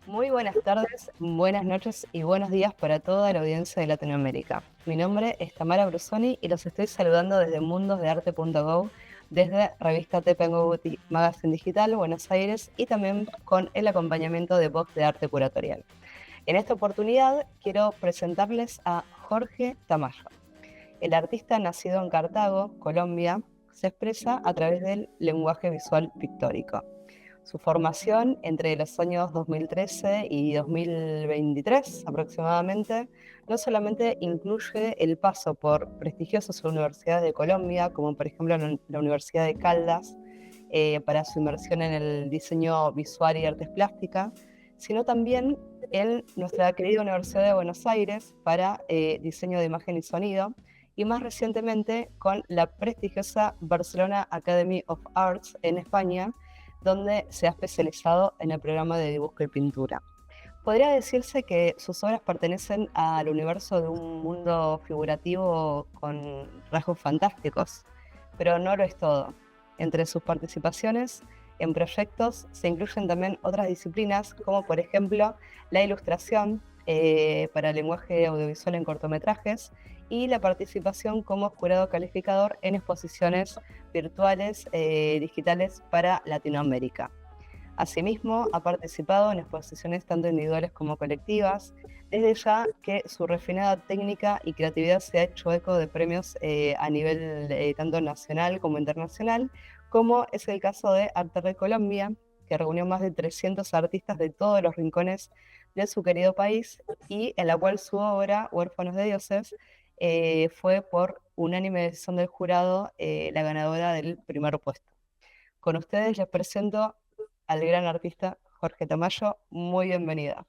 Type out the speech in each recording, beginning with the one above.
Muy buenas tardes, buenas noches y buenos días para toda la audiencia de Latinoamérica. Mi nombre es Tamara Brusoni y los estoy saludando desde mundosdearte.go, desde revista Tepenguti Magazine Digital, Buenos Aires, y también con el acompañamiento de Voz de Arte Curatorial. En esta oportunidad quiero presentarles a Jorge Tamayo. El artista nacido en Cartago, Colombia, se expresa a través del lenguaje visual pictórico. Su formación entre los años 2013 y 2023 aproximadamente no solamente incluye el paso por prestigiosas universidades de Colombia, como por ejemplo la Universidad de Caldas, para su inmersión en el diseño visual y artes plásticas, sino también en nuestra querida Universidad de Buenos Aires para diseño de imagen y sonido, y más recientemente con la prestigiosa Barcelona Academy of Arts en España, donde se ha especializado en el programa de dibujo y pintura. Podría decirse que sus obras pertenecen al universo de un mundo figurativo con rasgos fantásticos, pero no lo es todo. Entre sus participaciones en proyectos se incluyen también otras disciplinas, como por ejemplo la ilustración para el lenguaje audiovisual en cortometrajes y la participación como jurado calificador en exposiciones virtuales digitales para Latinoamérica. Asimismo, ha participado en exposiciones tanto individuales como colectivas, desde ya que su refinada técnica y creatividad se ha hecho eco de premios a nivel tanto nacional como internacional, como es el caso de Arte de Colombia, que reunió más de 300 artistas de todos los rincones de su querido país y en la cual su obra, Huérfanos de Dioses, fue por unánime decisión del jurado la ganadora del primer puesto. Con ustedes les presento al gran artista Jorge Tamayo. Muy bienvenida.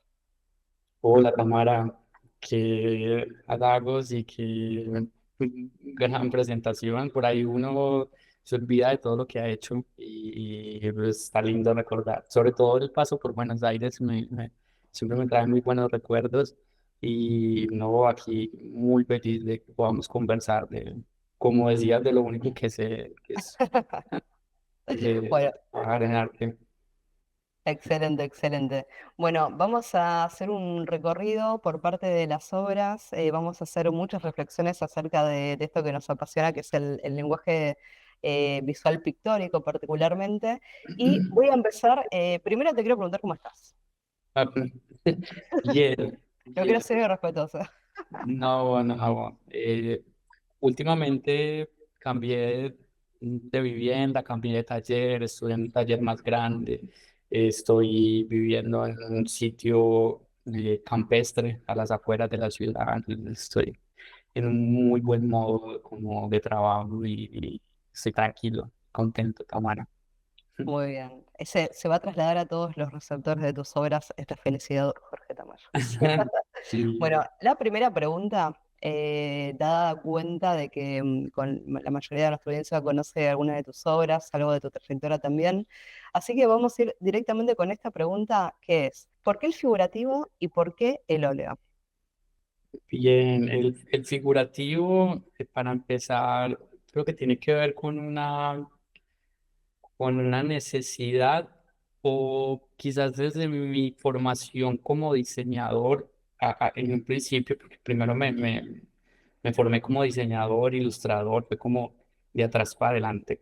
Hola Tamara, qué halagos y qué gran presentación. Por ahí uno se olvida de todo lo que ha hecho y, pues, está lindo recordar. Sobre todo el paso por Buenos Aires siempre me trae muy buenos recuerdos y no, aquí muy feliz de que podamos conversar de, como decías, de lo único que sé, que es Bueno, trabajar en arte. excelente, excelente. Bueno, vamos a hacer un recorrido por parte de las obras, vamos a hacer muchas reflexiones acerca de esto que nos apasiona, que es el lenguaje visual pictórico particularmente. Y voy a empezar, primero te quiero preguntar cómo estás. Bien, Yo quiero bien. ser respetuosa. No, no. Últimamente cambié de vivienda, cambié de taller, estoy en un taller más grande, estoy viviendo en un sitio campestre a las afueras de la ciudad, estoy en un muy buen modo como de trabajo y estoy tranquilo, contento, Tamara. Muy bien. Se va a trasladar a todos los receptores de tus obras esta felicidad, Jorge Tamayo. Sí. Bueno, la primera pregunta, dada cuenta de que con la mayoría de nuestra audiencia conoce alguna de tus obras, algo de tu trayectoria también, así que vamos a ir directamente con esta pregunta, que es, ¿por qué el figurativo y por qué el óleo? Bien, el figurativo, para empezar, creo que tiene que ver con una necesidad o quizás desde mi formación como diseñador, en un principio, porque primero me formé como diseñador, ilustrador, fue como de atrás para adelante,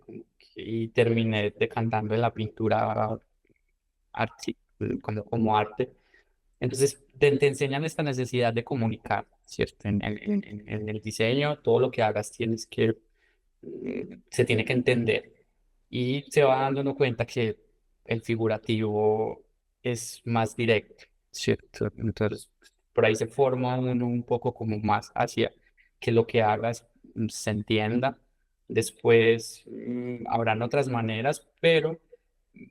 y terminé decantando en la pintura como arte. Entonces, te enseñan esta necesidad de comunicar, ¿cierto? En el diseño, todo lo que hagas tienes que, se tiene que entender. Y se va dando uno cuenta que el figurativo es más directo, ¿cierto? Entonces, por ahí se forma uno un poco como más hacia que lo que hagas se entienda. Después, habrán otras maneras, pero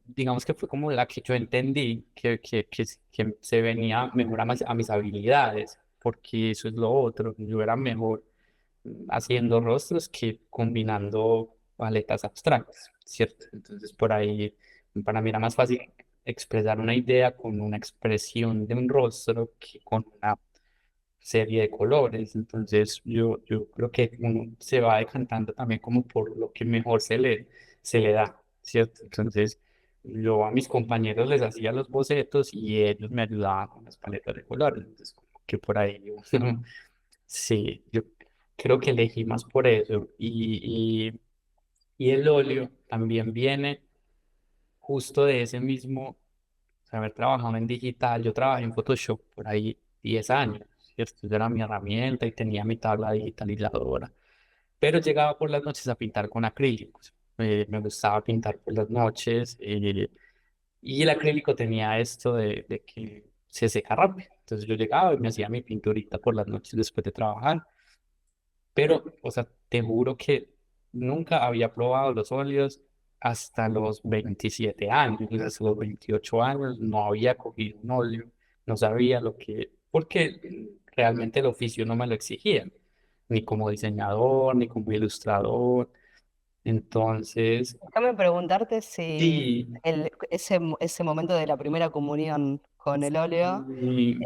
digamos que fue como la que yo entendí que se venía mejor a mis habilidades, porque eso es lo otro, yo era mejor haciendo rostros que combinando paletas abstractas, ¿cierto? Entonces por ahí para mí era más fácil expresar una idea con una expresión de un rostro que con una serie de colores. Entonces yo creo que uno se va decantando también como por lo que mejor se le da, ¿cierto? Entonces yo a mis compañeros les hacía los bocetos y ellos me ayudaban con las paletas de colores. Entonces como que por ahí sí, yo creo que elegí más por eso. Y el óleo también viene justo de ese mismo haber trabajado en digital. Yo trabajé en Photoshop por ahí 10 años, ¿cierto? Esa era mi herramienta y tenía mi tabla digitalizadora. Pero llegaba por las noches a pintar con acrílicos. Me gustaba pintar por las noches, y el acrílico tenía esto de que se seca rápido. Entonces yo llegaba y me hacía mi pinturita por las noches después de trabajar. Pero, o sea, te juro que nunca había probado los óleos hasta los 27 años, hasta los 28 años no había cogido un óleo, no sabía lo que, porque realmente el oficio no me lo exigía, ni como diseñador, ni como ilustrador. Entonces, Déjame preguntarte si sí, ese momento de la primera comunión con el óleo, y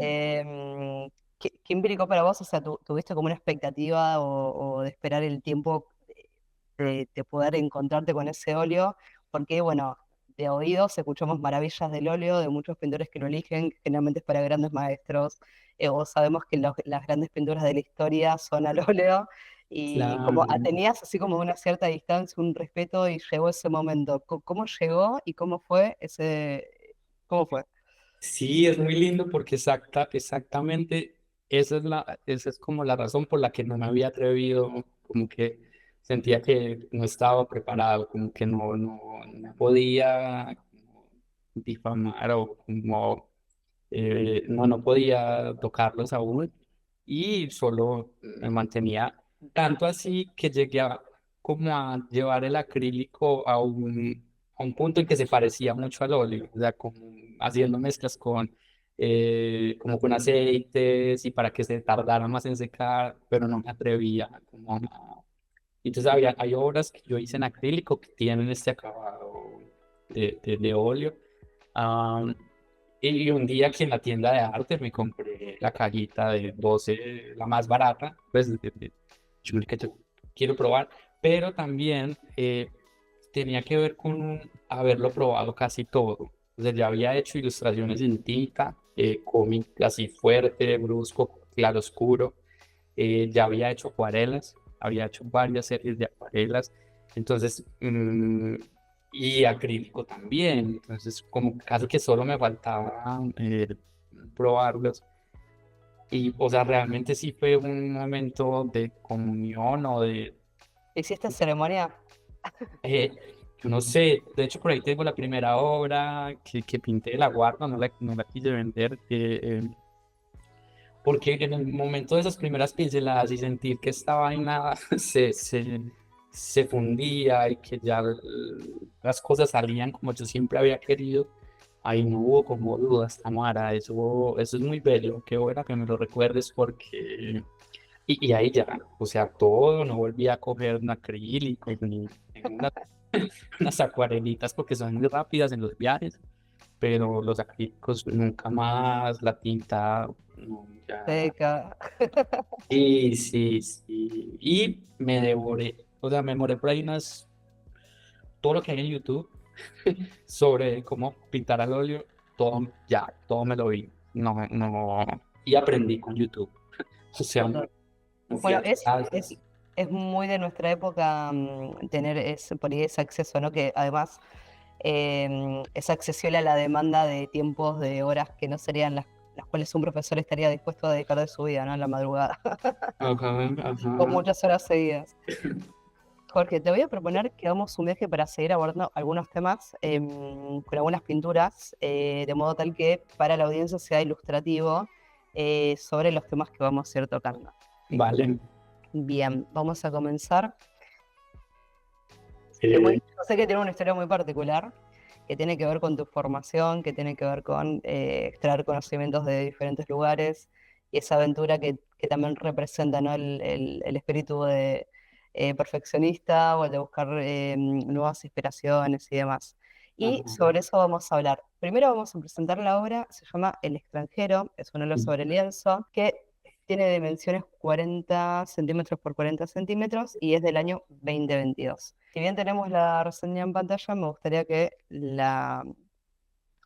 ¿qué implicó para vos? O sea, ¿tuviste como una expectativa o de esperar el tiempo de poder encontrarte con ese óleo? Porque, bueno, de oídos escuchamos maravillas del óleo, de muchos pintores que lo eligen, generalmente es para grandes maestros, o sabemos que las grandes pinturas de la historia son al óleo, y como claro. tenías así como una cierta distancia, un respeto, y llegó ese momento. ¿Cómo llegó y cómo fue cómo fue? Sí, es muy lindo porque exactamente esa es como la razón por la que no me había atrevido, como que sentía que no estaba preparado, como que no podía como difamar o como no podía tocarlos aún y solo me mantenía tanto así que llegué a como a llevar el acrílico a un punto en que se parecía mucho al óleo, o sea, como haciendo mezclas como con aceites y para que se tardara más en secar, pero no me atrevía como entonces hay obras que yo hice en acrílico que tienen este acabado de óleo. Am, y un día que en la tienda de arte me compré la cajita de 12 la más barata, pues que yo quiero probar, pero también tenía que ver con haberlo probado casi todo. O sea, ya había hecho ilustraciones en tinta, cómic así fuerte, brusco, claro oscuro. Ya había hecho acuarelas, había hecho varias series de acuarelas. Entonces, y acrílico también. Entonces, como casi que solo me faltaba probarlos. Y, o sea, realmente sí fue un momento de comunión o de, ¿Hiciste ceremonia? eh, yo no sé, de hecho por ahí tengo la primera obra que pinté, la guardo, no la quise vender, porque en el momento de esas primeras pinceladas y sentir que esta vaina se fundía y que ya las cosas salían como yo siempre había querido, ahí no hubo como dudas, Tamara, eso es muy bello, qué buena que me lo recuerdes porque... Y ahí ya, o sea, todo, no volví a coger un acrílico ni unas acuarelitas porque son muy rápidas en los viajes, pero los acrílicos nunca más, la tinta, no, ya. Seca. Sí, sí, sí. Y me devoré, o sea, me demoré por ahí todo lo que hay en YouTube sobre cómo pintar al óleo, todo, ya, todo me lo vi. No, y aprendí con YouTube. O sea, no fui Bueno, a clases. es muy de nuestra época, tener por ahí ese acceso, ¿no? Que además es accesible a la demanda de tiempos, de horas que no serían las cuales un profesor estaría dispuesto a dedicar de su vida, ¿no? En la madrugada, Ajá, con ajá. muchas horas seguidas. Jorge, te voy a proponer que hagamos un viaje para seguir abordando algunos temas, con algunas pinturas, de modo tal que para la audiencia sea ilustrativo, sobre los temas que vamos a ir tocando. ¿Sí? Vale. Bien, vamos a comenzar. Eh, Yo sé que tiene una historia muy particular, que tiene que ver con tu formación, que tiene que ver con extraer conocimientos de diferentes lugares y esa aventura que también representa, ¿no? El espíritu de perfeccionista o el de buscar nuevas inspiraciones y demás. Y Ajá. sobre eso vamos a hablar. Primero vamos a presentar la obra, se llama El extranjero, es un óleo sobre lienzo que tiene dimensiones 40 centímetros por 40 centímetros y es del año 2022. Si bien tenemos la reseña en pantalla, me gustaría que la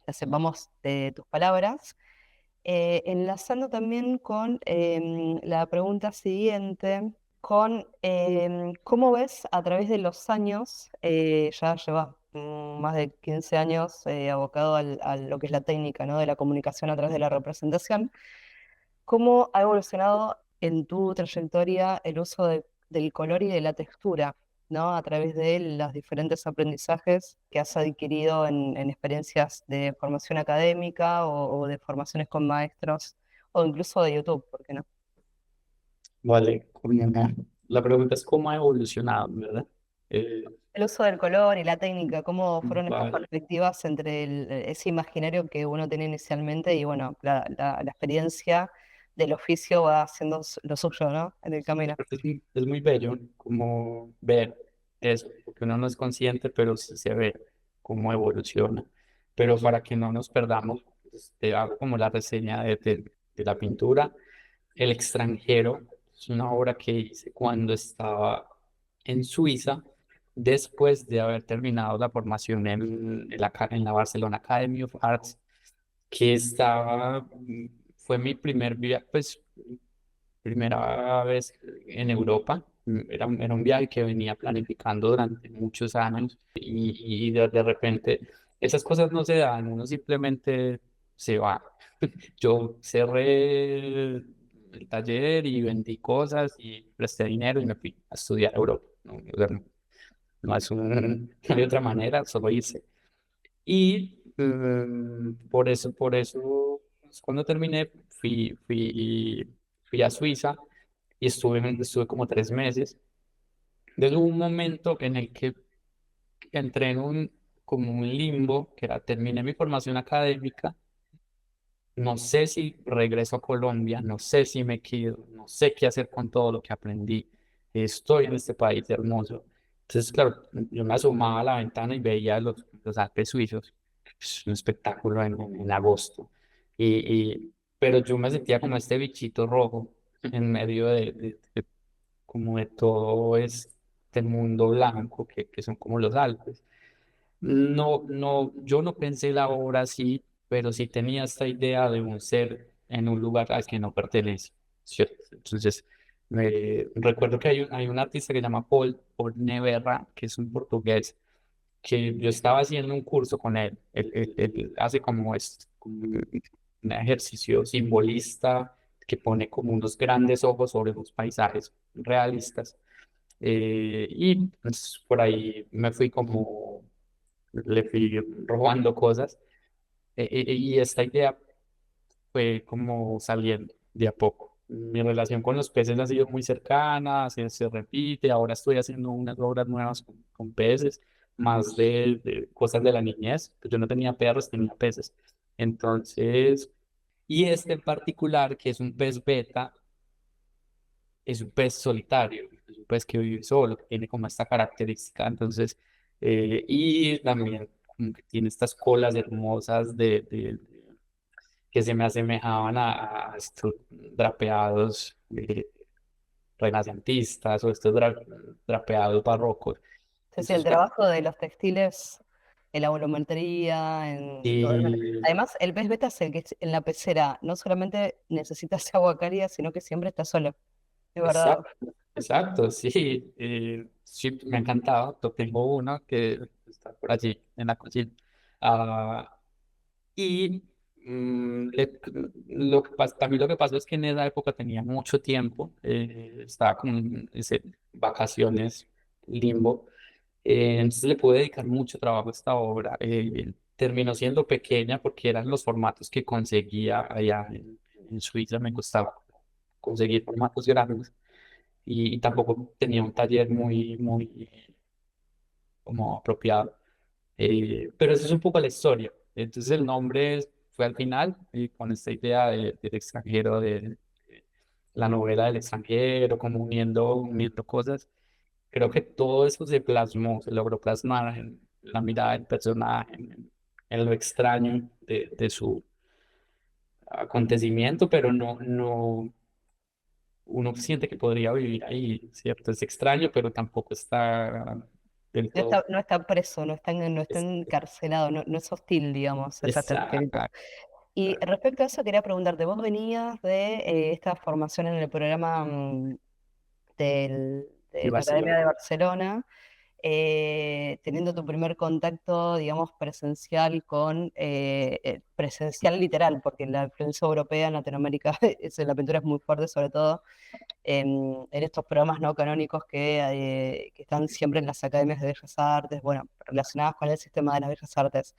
sepamos de tus palabras, enlazando también con la pregunta siguiente, con cómo ves a través de los años, ya llevas más de 15 años abocado a lo que es la técnica, ¿no? De la comunicación a través de la representación. ¿Cómo ha evolucionado en tu trayectoria el uso del color y de la textura, ¿no? A través de los diferentes aprendizajes que has adquirido en experiencias de formación académica o de formaciones con maestros o incluso de YouTube, ¿por qué no? Vale, la pregunta es cómo ha evolucionado, ¿verdad? Eh, El uso del color y la técnica, ¿cómo fueron estas vale. perspectivas entre ese imaginario que uno tiene inicialmente y bueno, la experiencia del oficio va haciendo lo suyo, ¿no? En el camino. Es muy bello como ver eso, porque uno no es consciente, pero sí se ve cómo evoluciona. Pero para que no nos perdamos, pues, te hago como la reseña de la pintura. El extranjero es una obra que hice cuando estaba en Suiza, después de haber terminado la formación en la Barcelona Academy of Arts, que fue mi primer viaje, pues primera vez en Europa. Era un viaje que venía planificando durante muchos años y de repente esas cosas no se dan, uno simplemente se va. Yo cerré el taller y vendí cosas y presté dinero y me fui a estudiar a Europa. No, o sea, no es no hay otra manera, solo irse. Y por eso, pues, cuando terminé, fui a Suiza y estuve como 3 meses. Desde un momento en el que entré como un limbo, que era, terminé mi formación académica, no sé si regreso a Colombia, no sé si me quedo, no sé qué hacer con todo lo que aprendí. Estoy en este país hermoso. Entonces, claro, yo me asomaba a la ventana y veía los Alpes suizos. Es un espectáculo en agosto. Pero yo me sentía como este bichito rojo en medio como de todo este mundo blanco que son como los Alpes. No, no, yo no pensé la obra así, pero sí tenía esta idea de un ser en un lugar al que no pertenece, ¿cierto? Entonces, recuerdo que hay un artista que se llama Paul Neverra, que es un portugués, que yo estaba haciendo un curso con él. Él hace como un ejercicio simbolista que pone como unos grandes ojos sobre los paisajes realistas. Y pues, por ahí me fui como le fui robando cosas. Y esta idea fue como saliendo de a poco. Mi relación con los peces ha sido muy cercana, se repite. Ahora estoy haciendo unas obras nuevas con peces, más de cosas de la niñez. Pues yo no tenía perros, tenía peces. Entonces, y este en particular, que es un pez beta, es un pez solitario, es un pez que vive solo, que tiene como esta característica. Entonces, y también como que tiene estas colas hermosas que se me asemejaban a estos drapeados renacentistas o estos drapeados barrocos. Sí, sí, el Entonces, claro, trabajo de los textiles en la volumetría, en todo. y Además, el pez beta es el que en la pecera no solamente necesita ese agua cálida, sino que siempre está solo. Es verdad. exacto, exacto, sí, sí, me ha encantado. Tengo uno que está por allí en la cocina. Ah, Y también lo que pasó es que en esa época tenía mucho tiempo, estaba como en vacaciones, limbo, entonces le pude dedicar mucho trabajo a esta obra. Terminó siendo pequeña porque eran los formatos que conseguía allá en Suiza, me costaba conseguir formatos grandes y tampoco tenía un taller muy, muy como apropiado. Pero eso es un poco la historia. Entonces el nombre fue al final, y con esta idea del extranjero, de la novela del extranjero, como uniendo cosas. Creo que todo eso se plasmó, se logró plasmar en la mirada del personaje, en lo extraño de su acontecimiento, pero uno siente que podría vivir ahí, ¿cierto? Es extraño, pero tampoco está del todo. No está preso, no está Es, encarcelado, no es hostil, digamos, esa característica. exacto. Y respecto a eso, quería preguntarte, vos venías de esta formación en el programa De de la Academia Barcelona. de Barcelona, teniendo tu primer contacto, digamos, presencial presencial literal, porque la influencia europea en Latinoamérica, la pintura es muy fuerte, sobre todo en estos programas no canónicos que están siempre en las academias de Bellas Artes, bueno, relacionadas con el sistema de las Bellas Artes.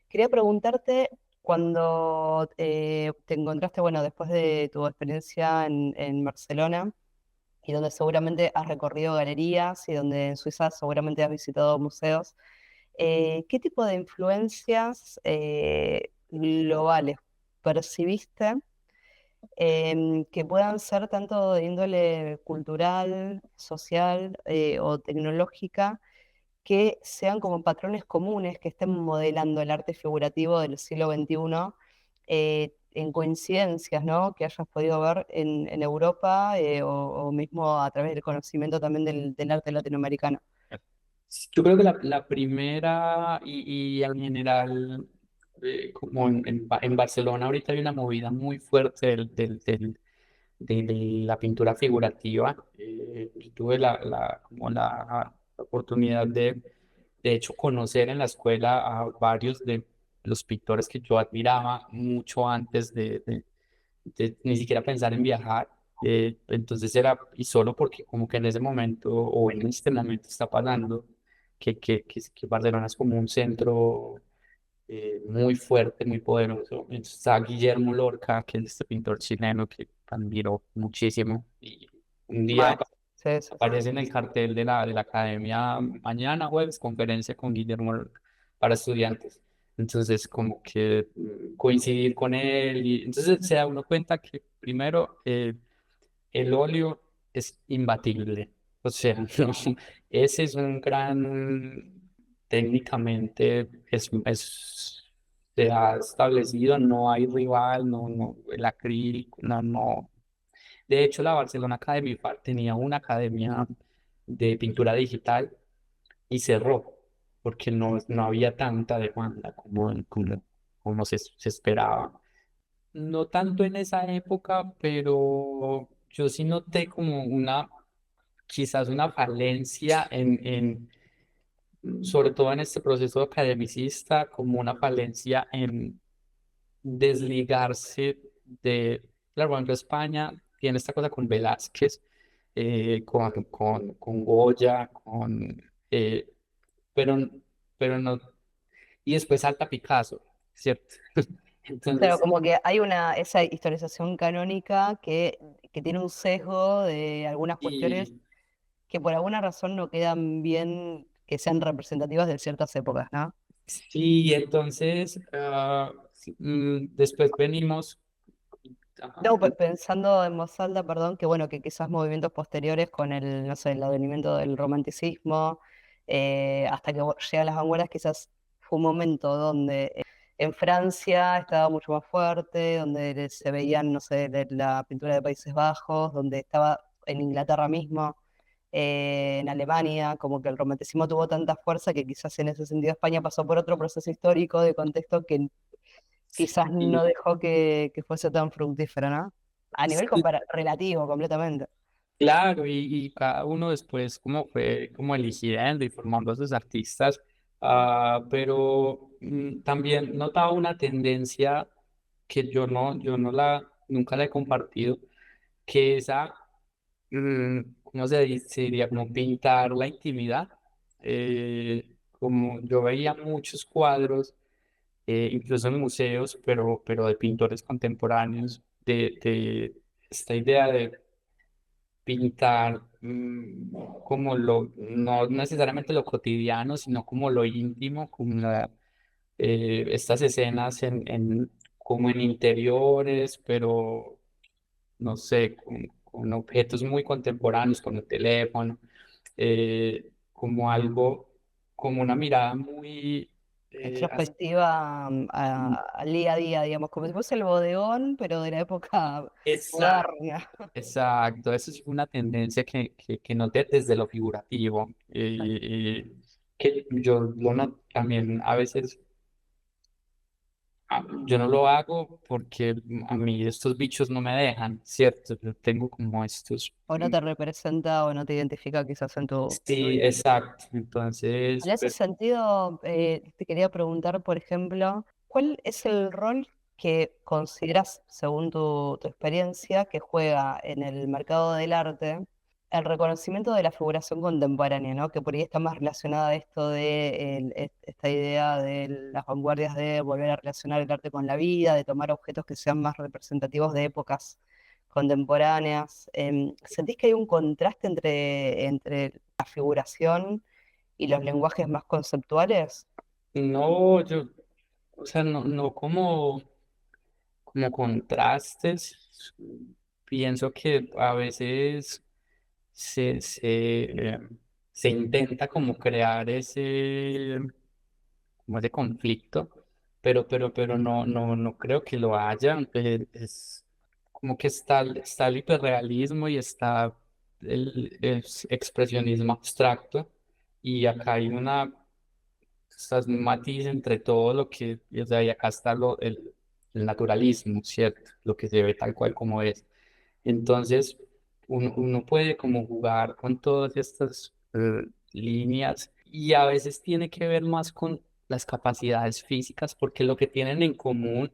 Quería preguntarte, cuando te encontraste, bueno, después de tu experiencia en Barcelona, y donde seguramente has recorrido galerías y donde en Suiza seguramente has visitado museos, ¿qué tipo de influencias globales percibiste que puedan ser tanto de índole cultural, social o tecnológica, que sean como patrones comunes que estén modelando el arte figurativo del siglo XXI en coincidencias, ¿no? Que hayas podido ver en Europa o mismo a través del conocimiento también del arte latinoamericano? Yo creo que la primera y en general, como en Barcelona ahorita hay una movida muy fuerte de la pintura figurativa. Yo tuve como la oportunidad de hecho, conocer en la escuela a varios de los pintores que yo admiraba mucho antes de ni siquiera pensar en viajar. Entonces era, y solo porque como que en ese momento o en este momento está pasando, que Barcelona es como un centro muy fuerte, muy poderoso. Entonces está Guillermo Lorca, que es este pintor chileno que admiro muchísimo. Y un día Mal. Sí, sí, sí. aparece en el cartel de la academia mañana jueves, conferencia con Guillermo Lorca para estudiantes. Entonces, como que coincidir con él, y entonces se da uno cuenta que primero el óleo es imbatible. O sea, no, ese es un gran, técnicamente, se ha establecido, no hay rival, el acrílico, no. De hecho, la Barcelona Academy tenía una academia de pintura digital y cerró porque no había tanta demanda como se esperaba. No tanto en esa época, pero yo sí noté como quizás una falencia sobre todo en este proceso academicista, como una falencia en desligarse claro, por ejemplo, España tiene esta cosa con Velázquez, con Goya, eh, pero, pero no, y después salta Picasso, ¿cierto? Claro, Entonces, como que hay esa historización canónica que tiene un sesgo de algunas cuestiones y que por alguna razón no quedan bien que sean representativas de ciertas épocas, ¿no? sí, entonces, después venimos, ajá, No, pensando en voz alta, perdón, que bueno, que quizás movimientos posteriores con no sé, el advenimiento del romanticismo, hasta que llegan las vanguardias, quizás fue un momento donde en Francia estaba mucho más fuerte, donde se veían, no sé, la pintura de Países Bajos, donde estaba en Inglaterra mismo, en Alemania, como que el romanticismo tuvo tanta fuerza que quizás en ese sentido España pasó por otro proceso histórico de contexto que quizás y, no dejó que fuese tan fructífero, ¿no? A nivel relativo, completamente. claro, y cada uno después como fue como eligiendo y formando a sus artistas, pero también notaba una tendencia que nunca la he compartido, que no sé, se diría como pintar la intimidad. Como yo veía muchos cuadros, incluso en museos, pero de pintores contemporáneos, de esta idea pintar como no necesariamente lo cotidiano, sino como lo íntimo, como estas escenas como en interiores, pero no sé, con objetos muy contemporáneos, con el teléfono, como algo, como una mirada muy Retrospectiva al día a día, digamos, como si fuese el bodegón, pero de la época exacto. moderna. Exacto, eso es una tendencia que noté desde lo figurativo, que yo también a veces, yo no lo hago porque a mí estos bichos no me dejan, ¿cierto? Yo tengo como estos, O no te representa o no te identifica quizás en tu sí, vida. exacto, En entonces, ese sentido, te quería preguntar, por ejemplo, ¿cuál es el rol que consideras, según tu experiencia, que juega en el mercado del arte el reconocimiento de la figuración contemporánea, ¿no? Que por ahí está más relacionada a esto de esta idea de las vanguardias de volver a relacionar el arte con la vida, de tomar objetos que sean más representativos de épocas contemporáneas. ¿Sentís que hay un contraste entre la figuración y los lenguajes más conceptuales? no, o sea, no como contrastes, pienso que a veces se se intenta como crear como ese conflicto, pero no creo que lo haya. Es como que está el hiperrealismo y está el expresionismo abstracto, y acá hay un matiz entre todo lo que, o sea, y acá está el naturalismo, ¿cierto? Lo que se ve tal cual como es. Entonces, uno puede como jugar con todas estas líneas, y a veces tiene que ver más con las capacidades físicas, porque lo que tienen en común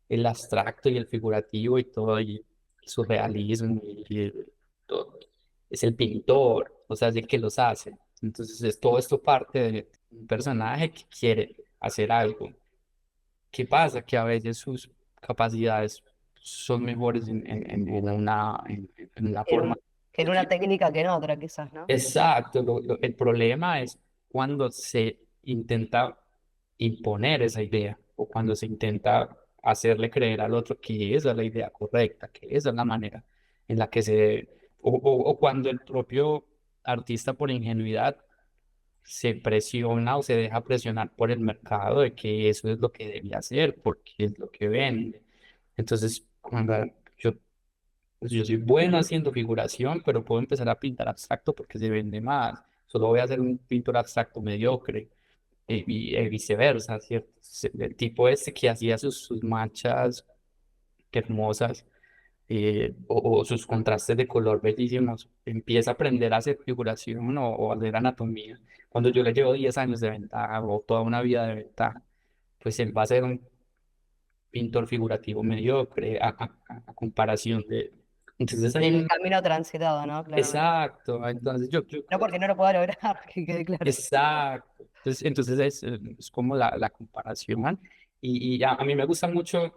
el abstracto y el figurativo y todo, y el surrealismo todo, es el pintor, o sea, es el que los hace. Entonces, todo esto parte de un personaje que quiere hacer algo. ¿Qué pasa? Que a veces sus capacidades son mejores en una En forma. en una técnica que en otra, quizás, ¿no? Exacto, el problema es cuando se intenta imponer esa idea, o cuando se intenta hacerle creer al otro que esa es la idea correcta, que esa es la manera en la que o cuando el propio artista por ingenuidad se presiona o se deja presionar por el mercado de que eso es lo que debía hacer, porque es lo que vende. Entonces, yo, yo soy bueno haciendo figuración, pero puedo empezar a pintar abstracto porque se vende más. Solo voy a ser un pintor abstracto mediocre, viceversa, ¿cierto? El tipo este que hacía sus manchas hermosas, o sus contrastes de color bellísimos, empieza a aprender a hacer figuración o a hacer anatomía. Cuando yo le llevo 10 años de ventaja o toda una vida de ventaja, pues él va a ser un pintor figurativo mediocre a comparación de... Entonces hay Del un... camino transitado, ¿no? Claramente. Exacto, entonces yo No creo porque no lo pueda lograr, que quede claro. exacto. Entonces es como la comparación, y a mí me gusta mucho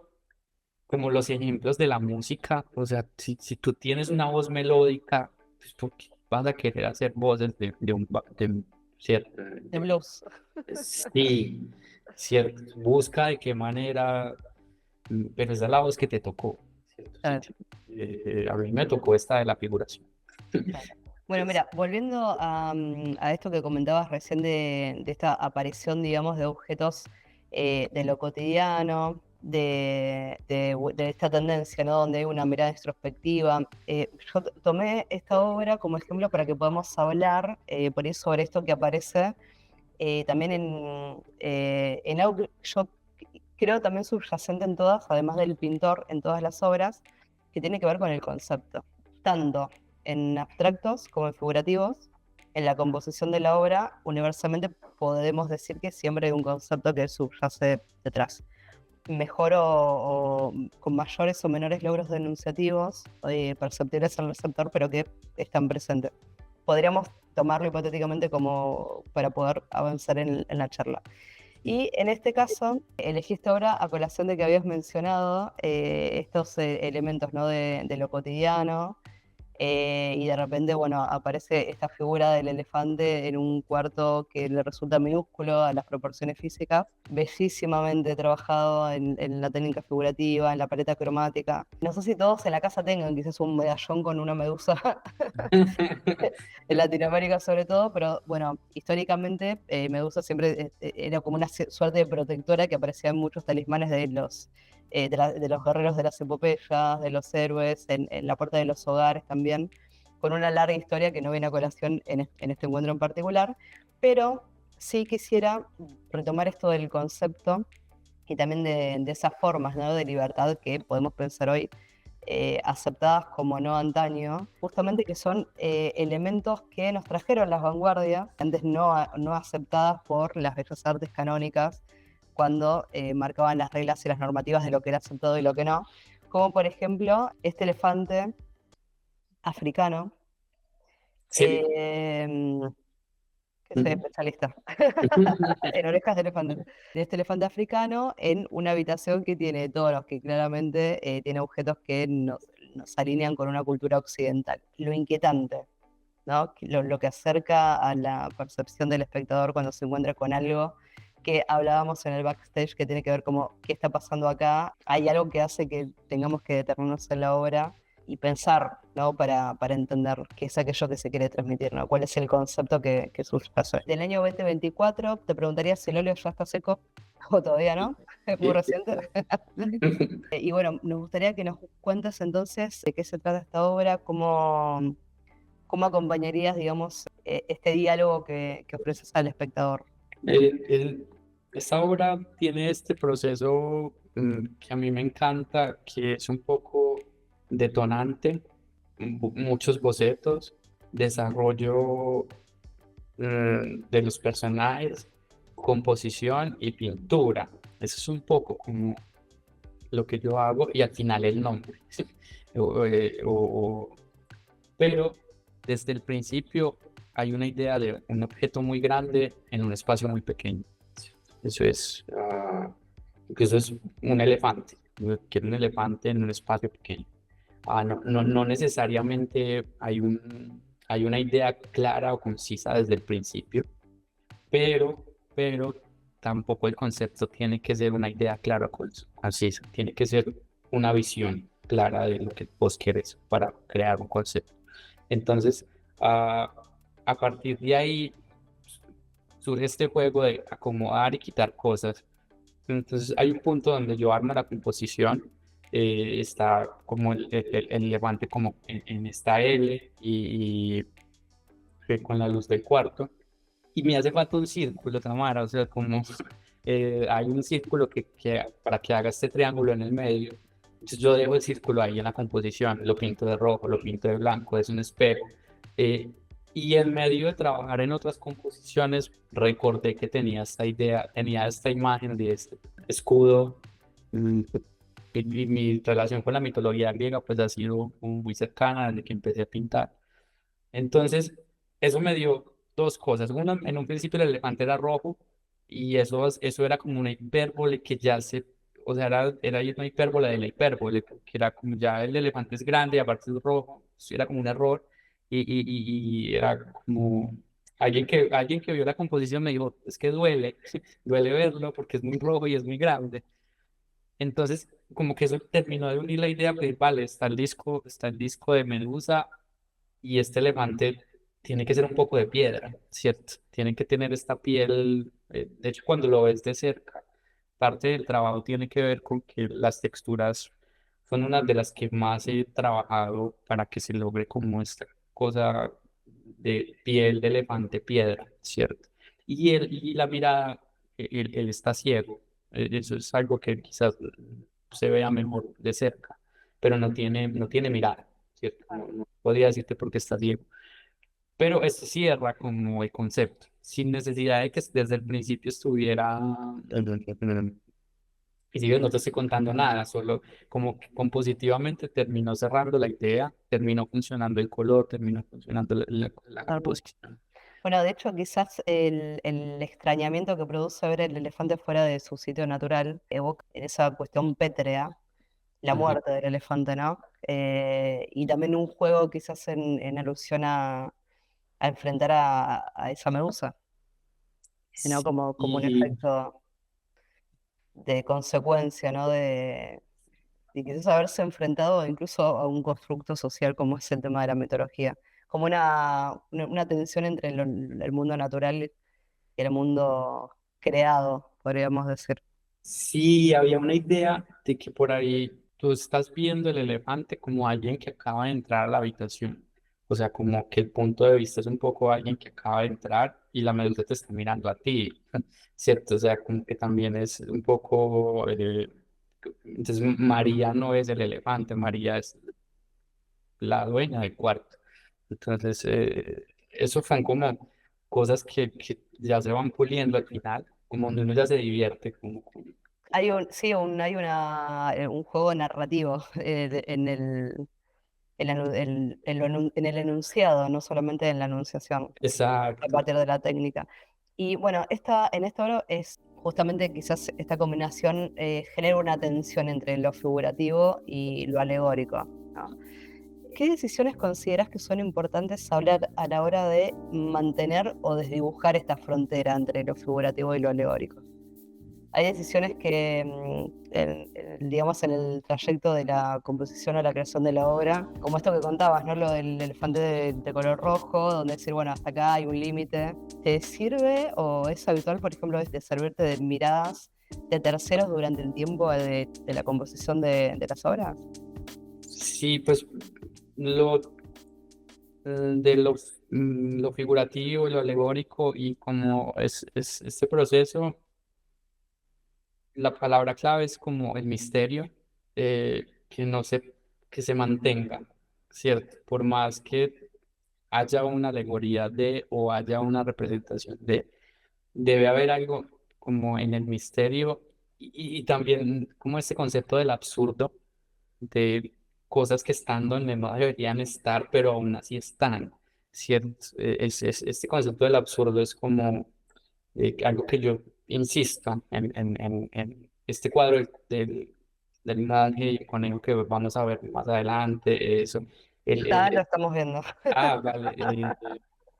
como los ejemplos de la música. O sea, si tú tienes una voz melódica, pues ¿por qué vas a querer hacer voces cierto? De blues. Sí, cierto. Busca de qué manera, pero esa es la voz que te tocó, ¿cierto? Claro, A mí me tocó esta de la figuración. claro. Bueno, Es- mira, volviendo a esto que comentabas recién de esta aparición, digamos, de objetos de lo cotidiano, de esta tendencia, ¿no? Donde hay una mirada introspectiva. Yo tomé esta obra como ejemplo para que podamos hablar por ahí sobre esto que aparece también en algo que yo creo también subyacente en todas, además del pintor, en todas las obras, que tiene que ver con el concepto, tanto en abstractos como en figurativos. En la composición de la obra, universalmente podemos decir que siempre hay un concepto que subyace detrás. Mejor o con mayores o menores logros denunciativos, perceptibles al receptor, pero que están presentes. Podríamos tomarlo hipotéticamente como para poder avanzar en la charla. Y en este caso, elegiste ahora a colación de que habías mencionado estos elementos, ¿no? De lo cotidiano, Y de repente, bueno, aparece esta figura del elefante en un cuarto que le resulta minúsculo a las proporciones físicas, bellísimamente trabajado en la técnica figurativa, en la paleta cromática. No sé si todos en la casa tengan quizás un medallón con una medusa en Latinoamérica sobre todo, pero bueno, históricamente Medusa siempre era como una suerte de protectora que aparecía en muchos talismanes de los guerreros de las epopeyas, de los héroes, en la puerta de los hogares también, con una larga historia que no viene a colación en este encuentro en particular, pero sí quisiera retomar esto del concepto y también de esas formas, ¿no?, de libertad que podemos pensar hoy aceptadas como no antaño, justamente que son elementos que nos trajeron las vanguardias, antes no aceptadas por las bellas artes canónicas, cuando marcaban las reglas y las normativas de lo que era aceptado y lo que no, como por ejemplo este elefante africano, Sí. eh, que soy especialista en orejas de elefante, de este elefante africano en una habitación que tiene todos los que claramente tiene objetos que nos alinean con una cultura occidental. Lo inquietante, ¿no? Lo que acerca a la percepción del espectador cuando se encuentra con algo que hablábamos en el backstage, que tiene que ver como qué está pasando acá. Hay algo que hace que tengamos que detenernos en la obra y pensar, ¿no?, para entender qué es aquello que se quiere transmitir, ¿no? ¿Cuál es el concepto que subyace? Del año 2024, te preguntaría si el óleo ya está seco o todavía no, es muy reciente. Y bueno, nos gustaría que nos cuentes entonces de qué se trata esta obra, cómo acompañarías, digamos, este diálogo que ofreces al espectador. El- el- Esta obra tiene este proceso que a mí me encanta, que es un poco detonante, muchos bocetos, desarrollo de los personajes, composición y pintura. Eso es un poco como lo que yo hago y al final el nombre. O- eh, o- pero desde el principio hay una idea de un objeto muy grande en un espacio muy pequeño. Eso es, que eso es un elefante. Yo quiero un elefante en un espacio pequeño. No necesariamente hay una idea clara o concisa desde el principio, pero tampoco el concepto tiene que ser una idea clara, así es, tiene que ser una visión clara de lo que vos querés para crear un concepto. Entonces, ah, a partir de ahí surge este juego de acomodar y quitar cosas. Entonces, hay un punto donde yo armo la composición, está como el elefante como en esta L y con la luz del cuarto. Y me hace falta un círculo, Tamara, o sea, como hay un círculo para que haga este triángulo en el medio. Entonces yo dejo el círculo ahí en la composición, lo pinto de rojo, lo pinto de blanco, es un espejo. eh, y en medio de trabajar en otras composiciones, recordé que tenía esta idea, tenía esta imagen de este escudo. mm, y mi relación con la mitología griega pues ha sido muy cercana desde que empecé a pintar. Entonces, eso me dio dos cosas. Una, en un principio el elefante era rojo y eso era como una hipérbole que o sea, era una hipérbole de la hipérbole, que era como ya el elefante es grande y aparte es rojo, eso era como un error y era como alguien que vio la composición me dijo, es que duele, duele verlo porque es muy rojo y es muy grande. Entonces, como que eso terminó de unir la idea, pues vale, está el disco de Medusa y este elefante tiene que ser un poco de piedra, ¿cierto? Tiene que tener esta piel, de hecho cuando lo ves de cerca, parte del trabajo tiene que ver con que las texturas son unas de las que más he trabajado para que se logre como esta cosa de piel de elefante piedra, ¿cierto? Y la mirada, él está ciego, eso es algo que quizás se vea mejor de cerca, pero no tiene mirada, ¿cierto? No podría decirte por qué está ciego, pero esto cierra como el concepto, sin necesidad de que desde el principio estuviera. Y si ves, no te estoy contando nada, solo como que compositivamente terminó cerrando la idea, terminó funcionando el color, terminó funcionando la composición. Bueno, de hecho, quizás el extrañamiento que produce ver el elefante fuera de su sitio natural evoca esa cuestión pétrea, la Ajá. muerte del elefante, ¿no? y también un juego quizás en alusión a enfrentar a esa medusa, ¿no? Como un Y efecto de consecuencia, ¿no? De quizás haberse enfrentado incluso a un constructo social como es el tema de la mitología, como una tensión entre el mundo natural y el mundo creado, podríamos decir. sí, había una idea de que por ahí tú estás viendo el elefante como alguien que acaba de entrar a la habitación. O sea, como que el punto de vista es un poco alguien que acaba de entrar y la medusa te está mirando a ti, ¿cierto? O sea, como que también es un poco... entonces, María no es el elefante, María es la dueña del cuarto. Entonces, eso son como cosas que ya se van puliendo al final, como donde uno ya se divierte, Sí, un juego narrativo en el enunciado, no solamente en la enunciación, a exacto. partir de la técnica. Y bueno, en esta obra es justamente quizás esta combinación genera una tensión entre lo figurativo y lo alegórico, ¿no? ¿Qué decisiones consideras que son importantes hablar a la hora de mantener o desdibujar esta frontera entre lo figurativo y lo alegórico? Hay decisiones que, digamos, en el trayecto de la composición o la creación de la obra, como esto que contabas, ¿no? Lo del elefante de color rojo, donde decir, bueno, hasta acá hay un límite. ¿Te sirve o es habitual, por ejemplo, de servirte de miradas de terceros durante el tiempo de la composición de las obras? Sí, pues lo de lo figurativo, lo alegórico y como es este proceso, la palabra clave es como el misterio, que no se, que se mantenga, ¿cierto? Por más que haya una alegoría de o haya una representación de, debe haber algo como en el misterio y también como este concepto del absurdo, de cosas que están donde no deberían estar, pero aún así están, ¿cierto? Este concepto del absurdo es como algo que yo insisto en este cuadro del ángel y conejo que vamos a ver más adelante, eso. Ah, lo estamos viendo. Vale.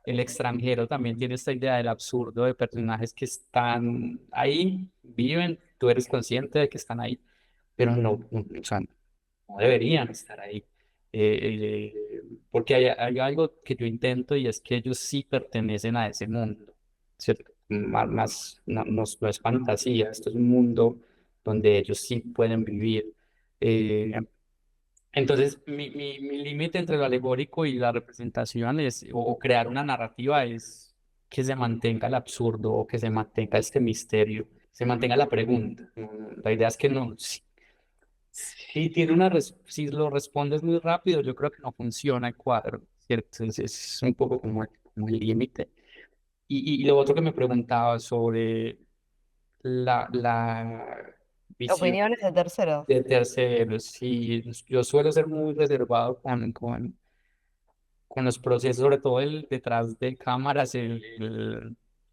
El extranjero también tiene esta idea del absurdo de personajes que están ahí, viven, tú eres consciente de que están ahí, pero o sea, no deberían estar ahí. Porque hay algo que yo intento y es que ellos sí pertenecen a ese mundo, ¿cierto? No es fantasía, esto es un mundo donde ellos sí pueden vivir. Eh, entonces, mi límite entre lo alegórico y la representación es, o crear una narrativa es que se mantenga el absurdo o que se mantenga este misterio, se mantenga la pregunta. La idea es que no, si tiene si lo respondes muy rápido, yo creo que no funciona el cuadro, ¿cierto? Es un poco como el límite. Y lo otro que me preguntaba sobre la visión Opiniones de terceros. de terceros, sí, yo suelo ser muy reservado con los procesos, sobre todo el detrás de cámaras,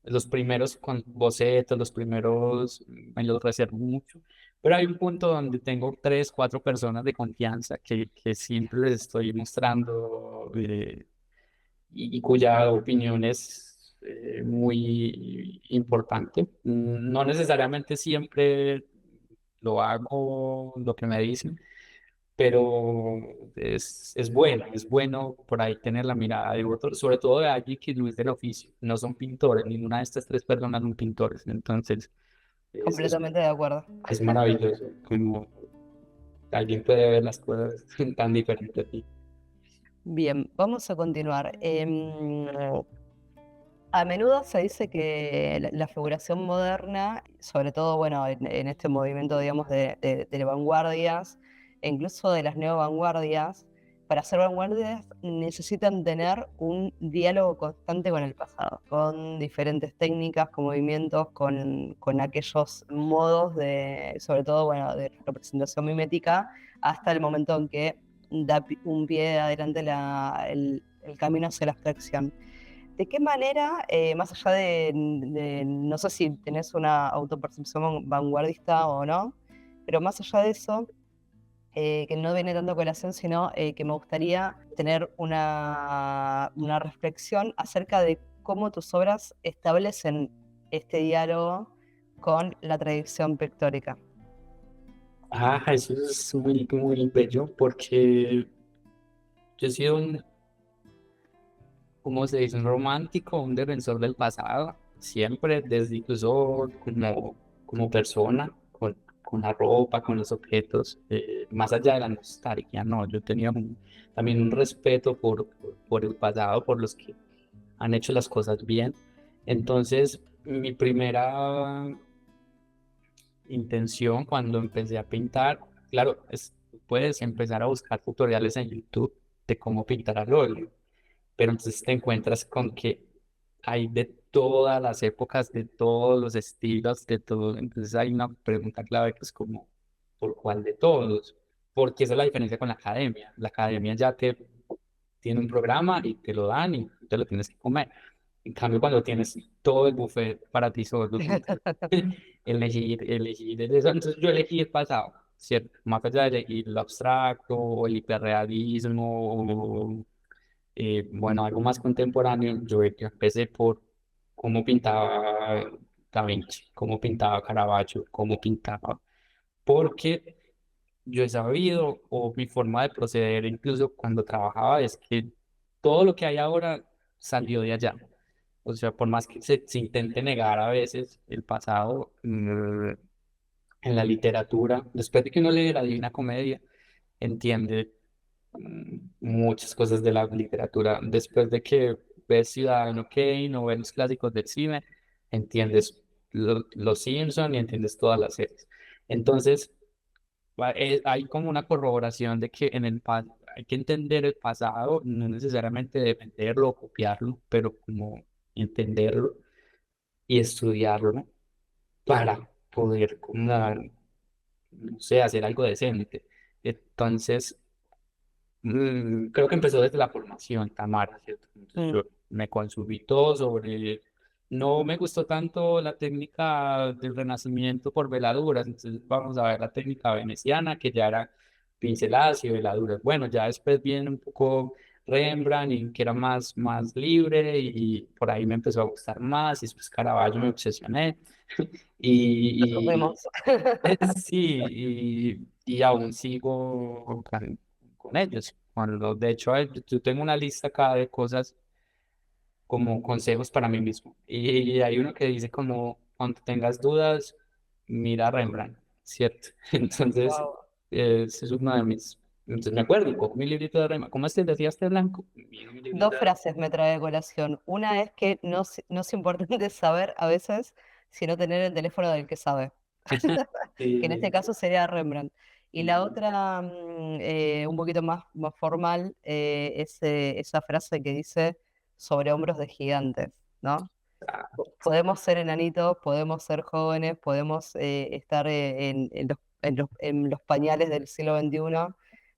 los primeros con bocetos, los primeros me los reservo mucho, pero hay un punto donde tengo tres, cuatro personas de confianza que siempre les estoy mostrando y cuya opinión es muy importante. No necesariamente siempre lo hago lo que me dicen, pero es bueno por ahí tener la mirada de otro, sobre todo de alguien que no es del oficio, no son pintores, ninguna de estas tres personas son pintores, entonces es, es, Completamente de acuerdo. es maravilloso como alguien puede ver las cosas tan diferente a ti. Bien, vamos a continuar. A menudo se dice que la figuración moderna, sobre todo, bueno, en este movimiento, digamos, de vanguardias, e incluso de las neovanguardias, para ser vanguardias necesitan tener un diálogo constante con el pasado, con diferentes técnicas, con movimientos, con aquellos modos de, sobre todo, bueno, de representación mimética, hasta el momento en que da un pie adelante el camino hacia la abstracción. ¿De qué manera, más allá no sé si tenés una autopercepción vanguardista o no, pero más allá de eso, que no viene tanto a colación, sino que me gustaría tener una reflexión acerca de cómo tus obras establecen este diálogo con la tradición pictórica. Eso es muy, muy bello porque yo he sido como se dice, un romántico, un defensor del pasado, siempre, desde incluso como persona, con la ropa, con los objetos, más allá de la nostalgia, no, yo tenía también un respeto por el pasado, por los que han hecho las cosas bien. Entonces, mi primera intención cuando empecé a pintar, claro, puedes empezar a buscar tutoriales en YouTube de cómo pintar al óleo, pero entonces te encuentras con que hay de todas las épocas, de todos los estilos, de todo. Entonces hay una pregunta clave que es como, ¿por cuál de todos? Porque esa es la diferencia con la academia. La academia ya te tiene un programa y te lo dan y te lo tienes que comer. En cambio, cuando tienes todo el buffet para ti solo, tú elegir de eso. Entonces yo elegí el pasado, ¿cierto? Más allá de elegir lo abstracto o el hiperrealismo, bueno, algo más contemporáneo, yo empecé por cómo pintaba Da Vinci, cómo pintaba Caravaggio, cómo pintaba, porque yo he sabido, o mi forma de proceder, incluso cuando trabajaba, es que todo lo que hay ahora salió de allá. O sea, por más que se intente negar a veces el pasado, en la literatura, después de que uno lee la Divina Comedia, entiende muchas cosas de la literatura. Después de que ves Ciudadano Kane o ves los clásicos del cine, entiendes Los Simpson y entiendes todas las series. Entonces, hay como una corroboración de que hay que entender el pasado, no necesariamente defenderlo o copiarlo, pero como entenderlo y estudiarlo para poder, como, no sé, hacer algo decente. Entonces, creo que empezó desde la formación, Tamara, ¿cierto? Entonces Mm. yo me consumí todo sobre... No me gustó tanto la técnica del Renacimiento por veladuras, entonces vamos a ver la técnica veneciana, que ya era pinceladas y veladuras. Bueno, ya después viene un poco Rembrandt, y que era más libre, y por ahí me empezó a gustar más, y después Caravaggio me obsesioné. Lo Y, sufrimos. sí, y aún sigo con ellos. De hecho, yo tengo una lista acá de cosas como consejos para mí mismo. Y hay uno que dice como, cuando tengas dudas, mira a Rembrandt, ¿cierto? Entonces, Wow. ese es uno de mis... Entonces me acuerdo, cojo mi librito de Rembrandt. ¿Cómo es que decía este blanco? Miro mi Dos librito de frases me trae de colación. Una es que no es importante saber a veces, sino tener el teléfono del que sabe, que en este Rembrandt. caso sería Rembrandt. Y la otra, un poquito más formal, es esa frase que dice sobre hombros de gigantes, ¿no? Podemos ser enanitos, podemos ser jóvenes, podemos estar en los pañales del siglo XXI,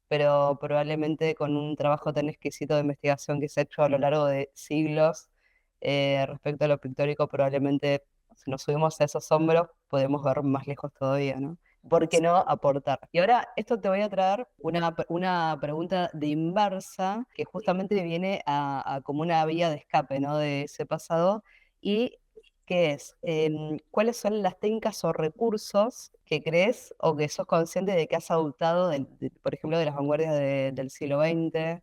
pero probablemente con un trabajo tan exquisito de investigación que se ha hecho a lo largo de siglos respecto a lo pictórico, probablemente si nos subimos a esos hombros podemos ver más lejos todavía, ¿no? ¿Por qué no aportar? Y ahora, esto te voy a traer una pregunta de inversa que justamente viene a como una vía de escape, ¿no? De ese pasado y que es, ¿cuáles son las técnicas o recursos que crees o que sos consciente de que has adoptado, por ejemplo, de las vanguardias del siglo XX,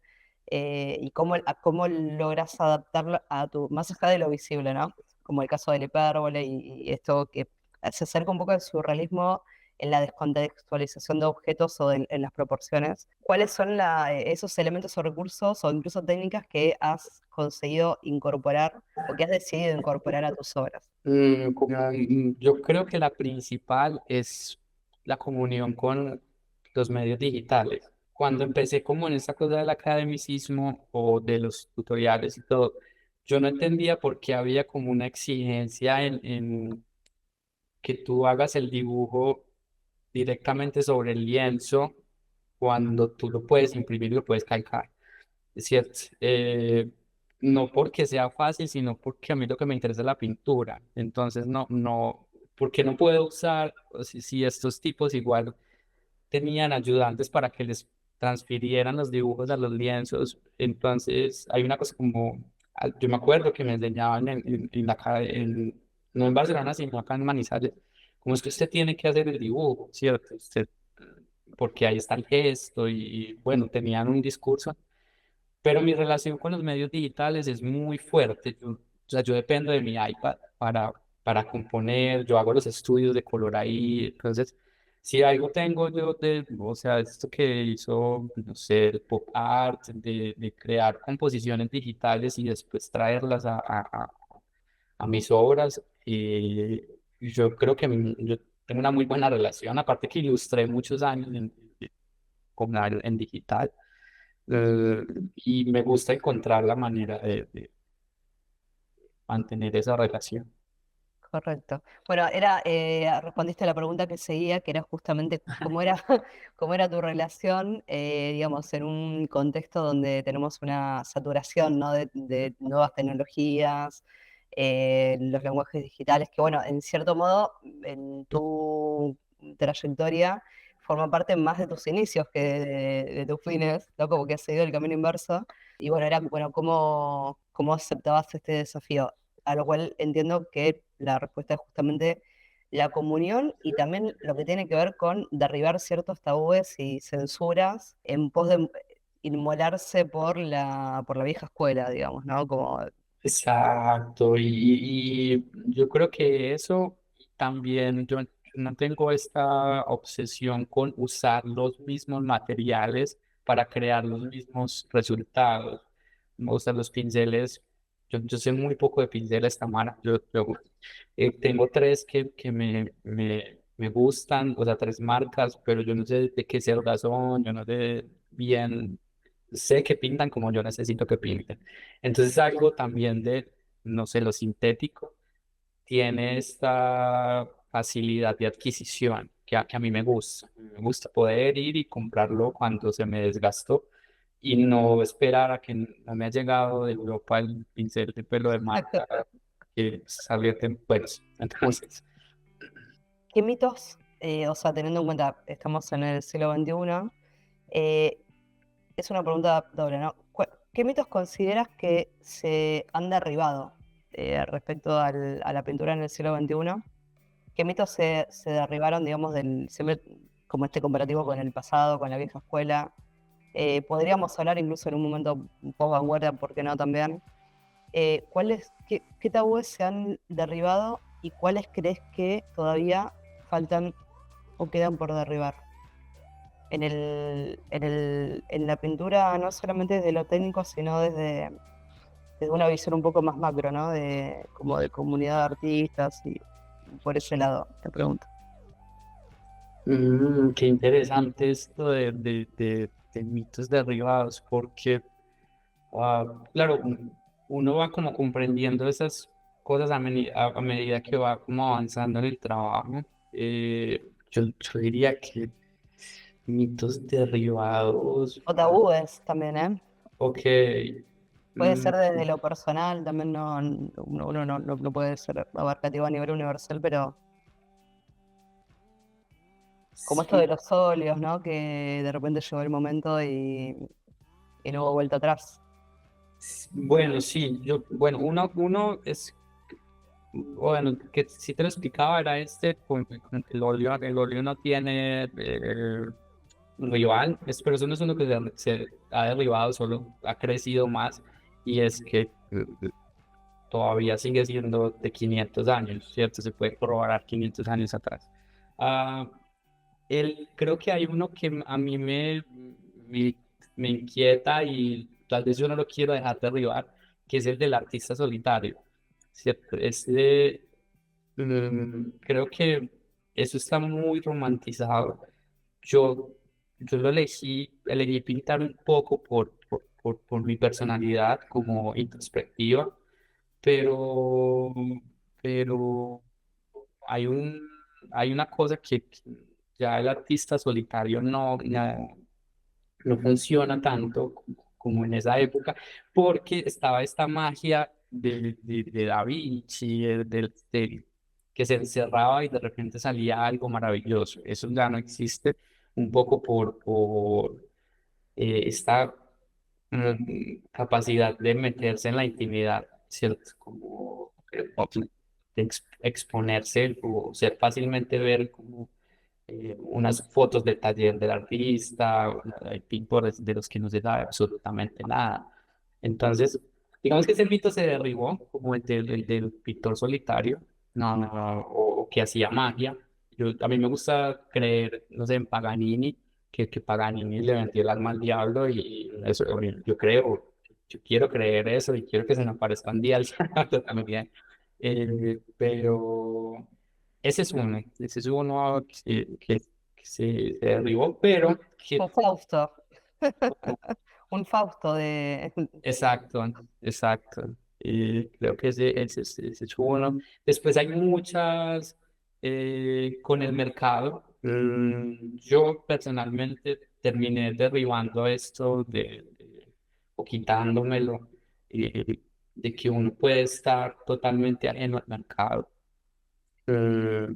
y cómo logras adaptarlo a más allá de lo visible, ¿no? Como el caso del hipérbole y esto que se acerca un poco al surrealismo en la descontextualización de objetos o en las proporciones. ¿Cuáles son esos elementos o recursos o incluso técnicas que has conseguido incorporar o que has decidido incorporar a tus obras? Yo creo que la principal es la comunión con los medios digitales. Cuando empecé como en esta cosa del academicismo o de los tutoriales y todo, yo no entendía por qué había como una exigencia en que tú hagas el dibujo directamente sobre el lienzo cuando tú lo puedes imprimir y lo puedes calcar. Es cierto, no porque sea fácil, sino porque a mí lo que me interesa es la pintura. Entonces, porque no puedo usar, o si estos tipos igual tenían ayudantes para que les transfirieran los dibujos a los lienzos. Entonces, hay una cosa como, yo me acuerdo que me enseñaban en la no en Barcelona, sino acá en Manizales, como es que usted tiene que hacer el dibujo, ¿cierto? Usted, porque ahí está el gesto y bueno, tenían un discurso, pero mi relación con los medios digitales es muy fuerte. O sea, yo dependo de mi iPad para componer, yo hago los estudios de color ahí. Entonces, si algo tengo yo o sea, esto que hizo, no sé, el pop art, de crear composiciones digitales y después traerlas a mis obras, yo creo que yo tengo una muy buena relación, aparte que ilustré muchos años en digital. eh, y me gusta encontrar la manera de mantener esa relación. Correcto. Bueno, respondiste a la pregunta que seguía, que era justamente cómo era, cómo era tu relación, digamos, en un contexto donde tenemos una saturación, ¿no? de nuevas tecnologías, los lenguajes digitales, que bueno, en cierto modo, en tu trayectoria, forma parte más de tus inicios que de tus fines, ¿no? Como que has seguido el camino inverso. Y bueno, era, bueno, cómo aceptabas este desafío, a lo cual entiendo que la respuesta es justamente la comunión y también lo que tiene que ver con derribar ciertos tabúes y censuras en pos de inmolarse por la vieja escuela, digamos, ¿no? Como, Exacto, y yo creo que eso también, yo no tengo esta obsesión con usar los mismos materiales para crear los mismos resultados. Me gustan los pinceles, yo sé muy poco de pinceles, Tamara. Tengo tres que me gustan, o sea, tres marcas, pero yo no sé de qué cerdas son, yo no sé bien, sé que pintan como yo necesito que pinten. Entonces algo también de, no sé, lo sintético tiene esta facilidad de adquisición que a mí me gusta. Me gusta poder ir y comprarlo cuando se me desgastó y no esperar a que no me ha llegado de Europa el pincel de pelo de marca que salió pues. Entonces, ¿qué mitos, o sea, teniendo en cuenta, estamos en el siglo XXI, eh, es una pregunta doble, ¿no? ¿Qué mitos consideras que se han derribado respecto a la pintura en el siglo XXI? ¿Qué mitos se derribaron, digamos, siempre como este comparativo con el pasado, con la vieja escuela? Podríamos hablar incluso en un momento un poco vanguardia, ¿por qué no también? ¿Qué tabúes se han derribado y cuáles crees que todavía faltan o quedan por derribar? En la pintura, no solamente desde lo técnico, sino desde una visión un poco más macro, ¿no? Como de comunidad de artistas y por ese lado, te pregunto. qué interesante esto de mitos derribados, porque, claro, uno va como comprendiendo esas cosas a medida que va como avanzando en el trabajo. Yo diría que mitos derribados, O tabúes también, ¿eh? ok. Puede mm, ser desde lo personal, también uno no puede ser abarcativo a nivel universal, pero como esto sí, de los óleos, ¿no? Que de repente llegó el momento y no hubo vuelta atrás. bueno, sí, bueno, bueno, que si te lo explicaba, era con el óleo no tiene rival, pero eso no es uno que se ha derribado, solo ha crecido más, y es que todavía sigue siendo de 500 años, ¿cierto? Se puede corroborar 500 años atrás. Ah, creo que hay uno que a mí me, me inquieta y tal vez yo no lo quiero dejar derribar, que es el del artista solitario, ¿cierto? Creo que eso está muy romantizado. Yo, yo elegí pintar un poco por mi personalidad como introspectiva, pero, pero hay hay una cosa que ya el artista solitario no funciona tanto como en esa época, porque estaba esta magia de Da Vinci, que se encerraba y de repente salía algo maravilloso. Eso ya no existe un poco por esta capacidad de meterse en la intimidad, ¿cierto? Como exponerse o ser fácilmente ver como unas fotos del taller del artista, hay pintores de los que no se sabe absolutamente nada. Entonces, digamos que ese mito se derribó, como el del pintor solitario, o que hacía magia. A mí me gusta creer, no sé, en Paganini, que Paganini le vendió el alma al diablo y eso, yo creo, yo quiero creer eso y quiero que se me aparezca un día el santo también. Pero ese es uno que se derribó, pero Un que Fausto, un Fausto de... exacto, exacto. Creo que ese es uno. Después hay muchas con el mercado. Yo personalmente terminé derribando esto o quitándomelo, de que uno puede estar totalmente ajeno al mercado. Mm,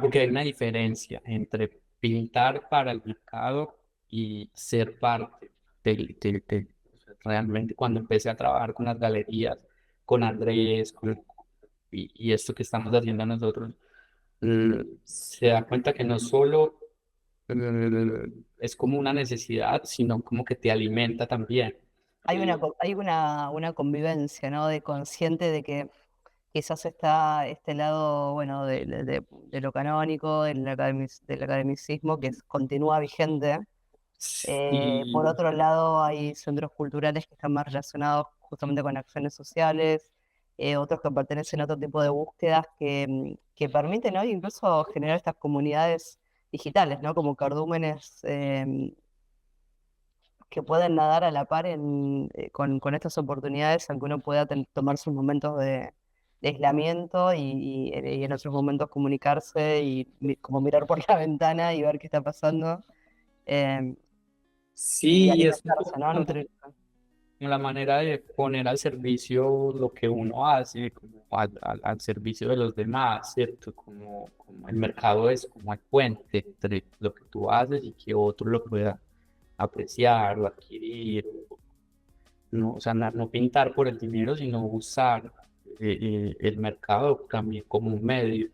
Porque hay una diferencia entre pintar para el mercado y ser parte o sea, realmente cuando empecé a trabajar con las galerías, con Andrés, y esto que estamos haciendo nosotros, se da cuenta que no solo es como una necesidad, sino como que te alimenta también. Hay Eh, una convivencia, ¿no? De consciente de que quizás está este lado, bueno, de lo canónico, del academicismo, continúa vigente. Por y otro lado, hay centros culturales que están más relacionados justamente con acciones sociales, otros que pertenecen a otro tipo de búsquedas que permiten hoy incluso generar estas comunidades digitales, ¿no? Como cardúmenes que pueden nadar a la par con estas oportunidades, aunque uno pueda tomar sus momentos de aislamiento y en otros momentos comunicarse y como mirar por la ventana y ver qué está pasando eh, y sí, es un alimentarse, poco ¿no? como Nutrirse. la manera de poner al servicio lo que uno hace, como al servicio de los demás, ¿cierto? Como el mercado es como el puente entre lo que tú haces y que otro lo pueda apreciar o adquirir, no, o sea, no pintar por el dinero, sino usar el mercado también como un medio.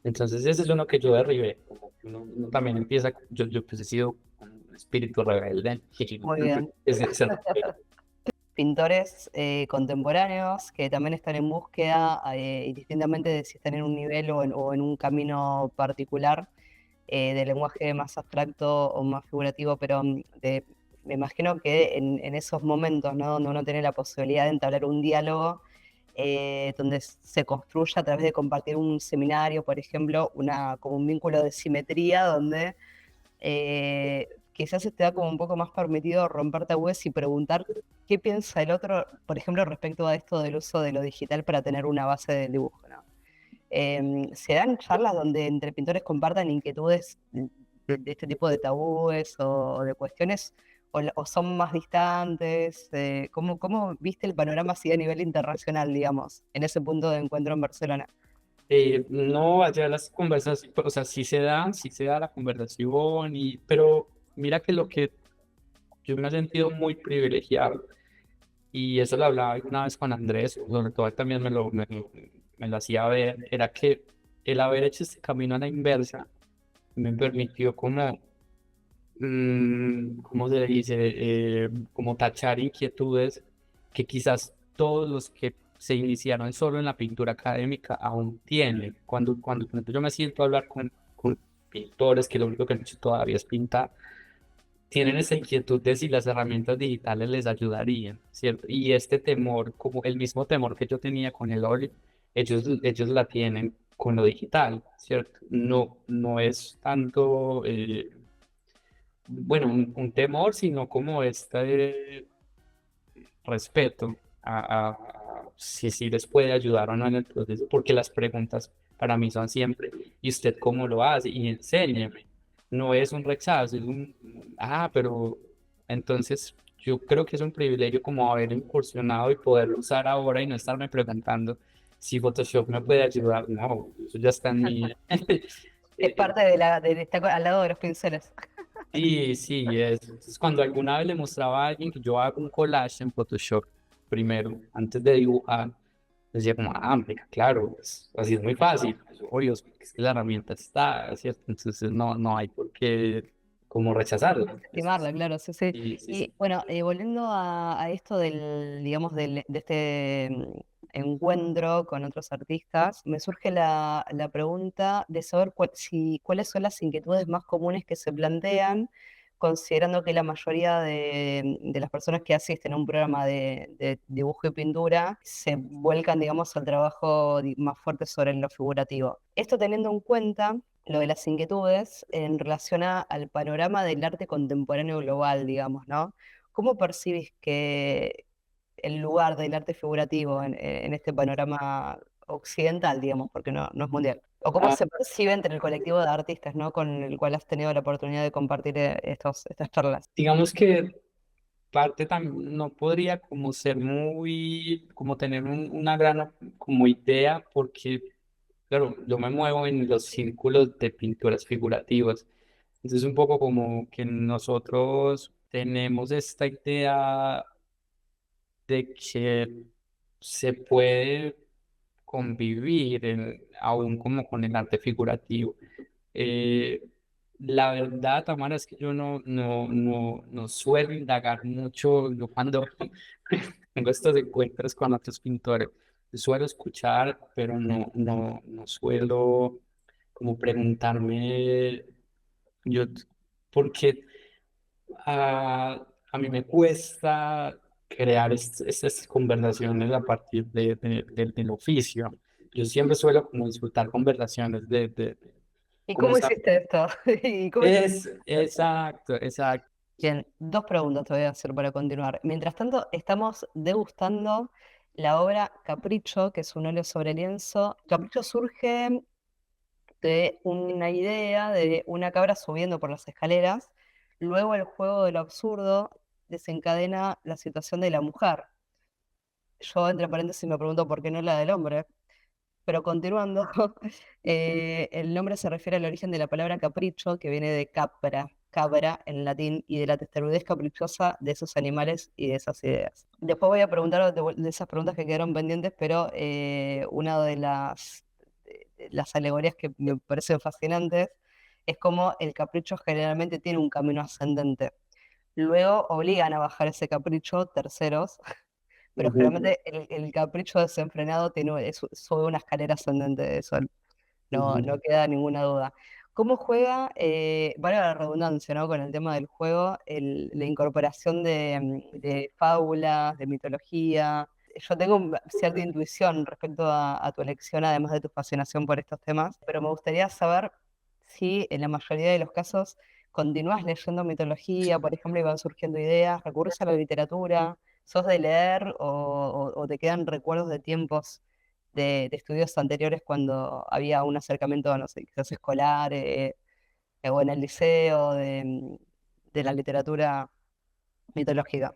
Entonces, ese es uno que yo derribé, como que uno también empieza, yo pues he sido un espíritu rebelde, Muy bien. ese Pintores contemporáneos que también están en búsqueda, indistintamente de si están en un nivel o en un camino particular de lenguaje más abstracto o más figurativo, pero me imagino que en esos momentos, ¿no? Donde uno tiene la posibilidad de entablar un diálogo, donde se construye a través de compartir un seminario, por ejemplo, como un vínculo de simetría, donde quizás se te da como un poco más permitido romper tabúes y preguntar qué piensa el otro, por ejemplo, respecto a esto del uso de lo digital para tener una base del dibujo, ¿no? Se dan charlas donde entre pintores compartan inquietudes de este tipo de tabúes o de cuestiones, o son más distantes. ¿Cómo viste el panorama así a nivel internacional, digamos, en ese punto de encuentro en Barcelona? No, allá las conversaciones, o sea, sí se da la conversación, pero mira que lo que yo me he sentido muy privilegiado, y eso lo hablaba una vez con Andrés, sobre todo él también me lo hacía ver, era que el haber hecho este camino a la inversa me permitió como, ¿cómo se dice? Como tachar inquietudes que quizás todos los que se iniciaron solo en la pintura académica aún tienen. Cuando por ejemplo, yo me siento a hablar con pintores que lo único que han hecho todavía es pintar, tienen esa inquietud de si las herramientas digitales les ayudarían, ¿cierto? Y este temor, como el mismo temor que yo tenía con el óleo, ellos la tienen con lo digital, ¿cierto? No es tanto, bueno, un temor, sino como este respeto a si les puede ayudar o no en el proceso, porque las preguntas para mí son siempre, ¿y usted cómo lo hace? Y enséñeme. No es un rechazo, es pero entonces yo creo que es un privilegio como haber incursionado y poderlo usar ahora y no estarme preguntando si Photoshop me puede ayudar. No, eso ya está en mí. Es Eh, parte de estar al lado de los pinceles. Sí, sí, es cuando alguna vez le mostraba a alguien que yo hago un collage en Photoshop primero, antes de dibujar, decía como, ah, marica, claro, así es muy fácil, pues, obvio, es que la herramienta está, ¿cierto? Entonces no hay por qué como rechazarla. Estimarla, claro, sí, sí. Sí, sí, sí. Y bueno, volviendo a esto del, digamos, de este encuentro con otros artistas, me surge la pregunta de saber cuáles son las inquietudes más comunes que se plantean, considerando que la mayoría de las personas que asisten a un programa de dibujo y pintura se vuelcan, digamos, al trabajo más fuerte sobre lo figurativo. Esto teniendo en cuenta lo de las inquietudes en relación al panorama del arte contemporáneo global, digamos, ¿no? ¿Cómo percibís que el lugar del arte figurativo en este panorama occidental, digamos, porque no es mundial? ¿O cómo Ah, se percibe entre el colectivo de artistas, ¿no? Con el cual has tenido la oportunidad de compartir estas charlas. digamos que parte también no podría como ser muy, como tener una gran como idea, porque, claro, yo me muevo en los círculos de pinturas figurativas. Entonces, un poco como que nosotros tenemos esta idea de que se puede convivir aún como con el arte figurativo. Eh, la verdad, Tamara, es que yo no suelo indagar mucho. Yo cuando tengo estos encuentros con otros pintores, suelo escuchar, pero no suelo como preguntarme yo, porque a mí me cuesta crear estas conversaciones a partir del oficio. Yo siempre suelo como disfrutar conversaciones ¿Y como cómo esa. hiciste esto? ¿Y cómo hiciste? Es exacto, exacto. Bien, dos preguntas te voy a hacer para continuar. Mientras tanto, estamos degustando la obra Capricho, que es un óleo sobre lienzo. Capricho surge de una idea de una cabra subiendo por las escaleras. Luego el juego de lo absurdo desencadena la situación de la mujer. Yo, entre paréntesis, me pregunto por qué no la del hombre. Pero continuando, el nombre se refiere al origen de la palabra capricho, que viene de capra, cabra en latín, y de la testarudez caprichosa de esos animales y de esas ideas. Después voy a preguntar de esas preguntas que quedaron pendientes, pero una de las alegorías que me parecen fascinantes es cómo el capricho generalmente tiene un camino ascendente. Luego obligan a bajar ese capricho terceros, pero Ujú, generalmente el capricho desenfrenado sube una escalera ascendente de eso, no ujú. queda ninguna duda. ¿Cómo juega, valga la redundancia, ¿no? Con el tema del juego, la incorporación de fábulas, de mitología? Yo tengo cierta intuición respecto a tu elección, además de tu fascinación por estos temas, pero me gustaría saber si en la mayoría de los casos continúas leyendo mitología, por ejemplo, y van surgiendo ideas, recurres a la literatura, sos de leer o te quedan recuerdos de tiempos de estudios anteriores cuando había un acercamiento, no sé, quizás escolar o en el liceo de la literatura mitológica.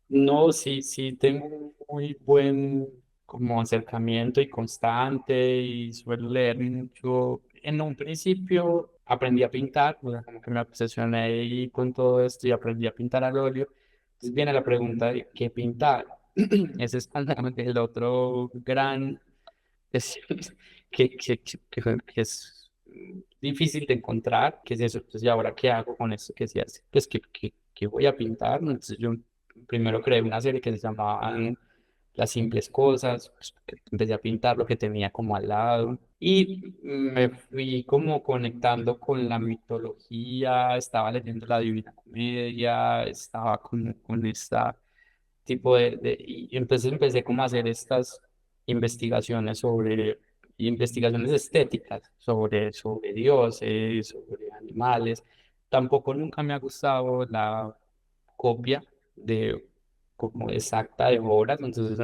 No, sí, sí, tengo un muy buen como acercamiento y constante y suelo leer mucho. En un principio aprendí a pintar, o sea, como que me obsesioné ahí con todo esto y aprendí a pintar al óleo. Entonces viene la pregunta de qué pintar. Ese es el otro gran es, que es difícil de encontrar, que es eso. Entonces, ¿y ahora qué hago con esto que se hace? Pues que voy a pintar. Entonces yo primero creé una serie que se llamaba Las Simples Cosas, pues, que empecé a pintar lo que tenía como al lado y me fui como conectando con la mitología, estaba leyendo la Divina Comedia, estaba con esta tipo y entonces empecé como a hacer estas investigaciones investigaciones estéticas sobre dioses, sobre animales. Tampoco nunca me ha gustado la copia de como exacta de obras, entonces,